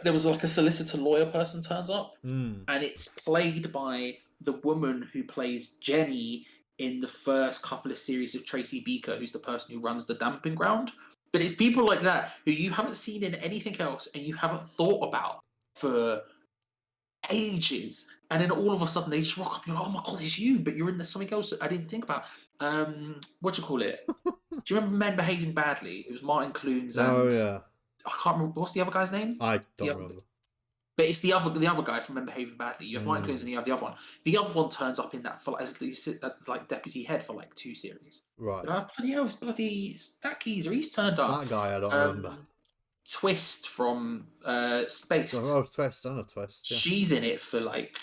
There was like a solicitor lawyer person turns up, and it's played by the woman who plays Jenny in the first couple of series of Tracy Beaker, who's the person who runs the damping ground. But it's people like that who you haven't seen in anything else and you haven't thought about for ages, and then all of a sudden they just rock up. And you're like, oh my god, it's you! But you're in something else that I didn't think about. What do you call it? Do you remember Men Behaving Badly? It was Martin Clunes and Oh yeah, I can't remember what's the other guy's name. I don't remember. But it's the other guy from Men Behaving Badly. You have Martin Clunes and you have the other one. The other one turns up in that for as like deputy head for like 2 series. Right. But bloody hell, it's that geezer. He's turned up. That guy I don't remember. Twist from Spaced. Oh, Twist, I know Twist. Yeah. She's in it for like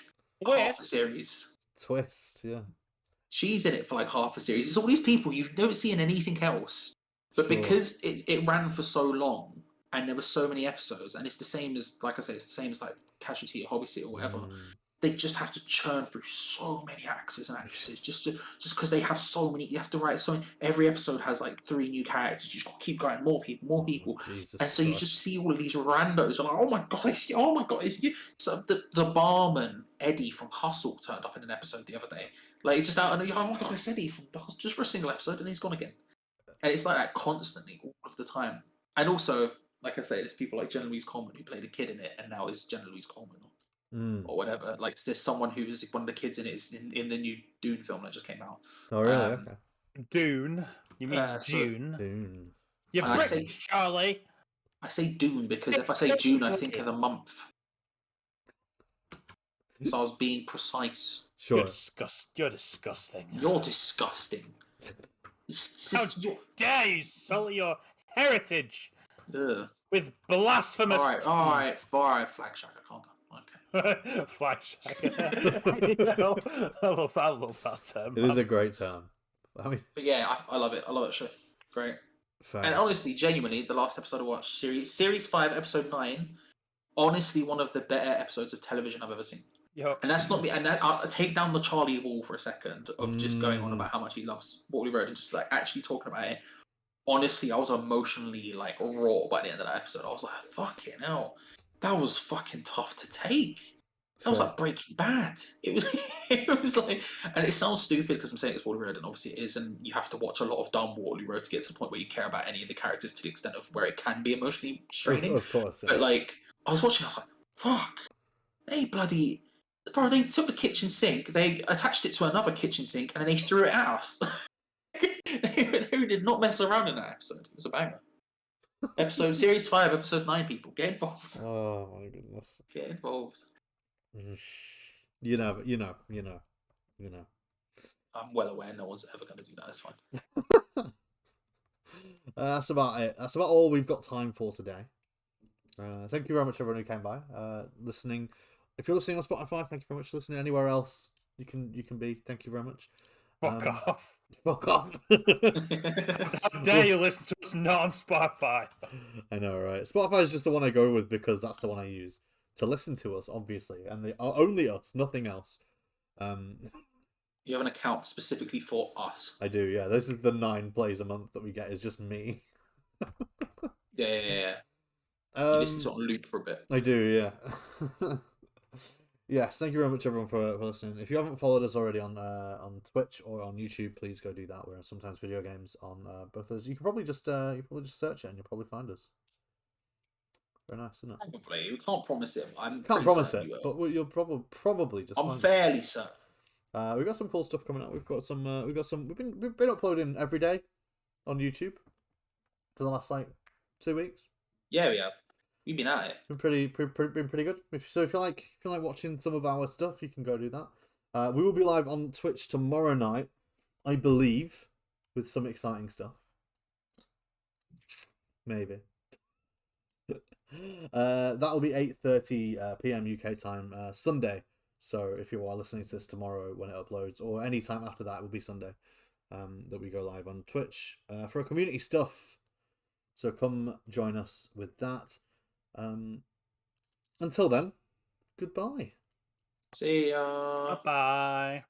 half a series. Twist, yeah. She's in it for like half a series. It's all these people you don't see in anything else. But because it ran for so long and there were so many episodes, and it's the same as, like I say, it's the same as like Casualty or Hobby City or whatever. They just have to churn through so many actors and actresses just because they have so many. You have to write so many. Every episode has like 3 new characters. You just got to keep going, more people, and so you just see all of these randos. And like, oh my god, it's you! Oh my god, it's you! So the barman Eddie from Hustle turned up in an episode the other day. Like it's just out, and you're like, oh my god, it's Eddie from Hustle, just for a single episode, and he's gone again. And it's like that constantly, all of the time. And also, like I say, there's people like Jenna Louise Coleman who played a kid in it, and now is Jenna Louise Coleman. Or whatever. Like there's someone who was one of the kids in it in the new Dune film that just came out. Oh really? Okay. Dune? You mean Dune? Dune. You're British, Charlie. I say Dune because if I say June, I think of the month. So I was being precise. Sure. You're disgusting. You're disgusting. How dare you sully your heritage with blasphemous? All right, Flag Shacker, calm down. Okay. Flag Shacker. I love that term. It is a great term. I mean, but yeah, I love it. I love that show. Great. Fair. And honestly, genuinely, the last episode I watched, Series 5, Episode 9, honestly, one of the better episodes of television I've ever seen. Yep. And that's not me. And I'll take down the Charlie Wall for a second of just going on about how much he loves Wally Road and just like actually talking about it. Honestly, I was emotionally like raw by the end of that episode. I was like, fucking hell, that was fucking tough to take. That was like Breaking Bad. It was like, and it sounds stupid because I'm saying it's Wally Road, and obviously it is, and you have to watch a lot of dumb Wally Road to get to the point where you care about any of the characters to the extent of where it can be emotionally straining. Of course. Yeah. But like, I was watching, I was like, fuck, bro, they took the kitchen sink, they attached it to another kitchen sink, and then they threw it at us. they did not mess around in that episode. It was a banger. Series 5, Episode 9, people. Get involved. Oh, my goodness. Get involved. You know. I'm well aware no one's ever going to do that. It's fine. That's about it. That's about all we've got time for today. Thank you very much, everyone who came by, listening. If you're listening on Spotify, thank you very much for listening. Anywhere else you can be, thank you very much. Fuck off. Fuck off. How dare you listen to us not on Spotify? I know, right? Spotify is just the one I go with because that's the one I use to listen to us, obviously, and they are only us, nothing else. You have an account specifically for us. I do, yeah. This is the 9 plays a month that we get. Is just me. Yeah. You listen to it on loop for a bit. I do, yeah. Yes, thank you very much, everyone, for listening. If you haven't followed us already on Twitch or on YouTube, please go do that. We're sometimes video games on both of those. You can probably just search it and you'll probably find us. Very nice, isn't it? Probably. We can't promise it. Can't promise it, but you'll probably just. I'm fairly certain. We've got some cool stuff coming up. We've been uploading every day on YouTube for the last like 2 weeks. Yeah, we have. We've been at it. Been pretty good. If you like watching some of our stuff, you can go do that. We will be live on Twitch tomorrow night, I believe, with some exciting stuff. Maybe. That will be 8:30 p.m. UK time, Sunday. So if you are listening to this tomorrow when it uploads, or any time after that, it will be Sunday that we go live on Twitch for our community stuff. So come join us with that. Until then, goodbye. See ya. Bye-bye.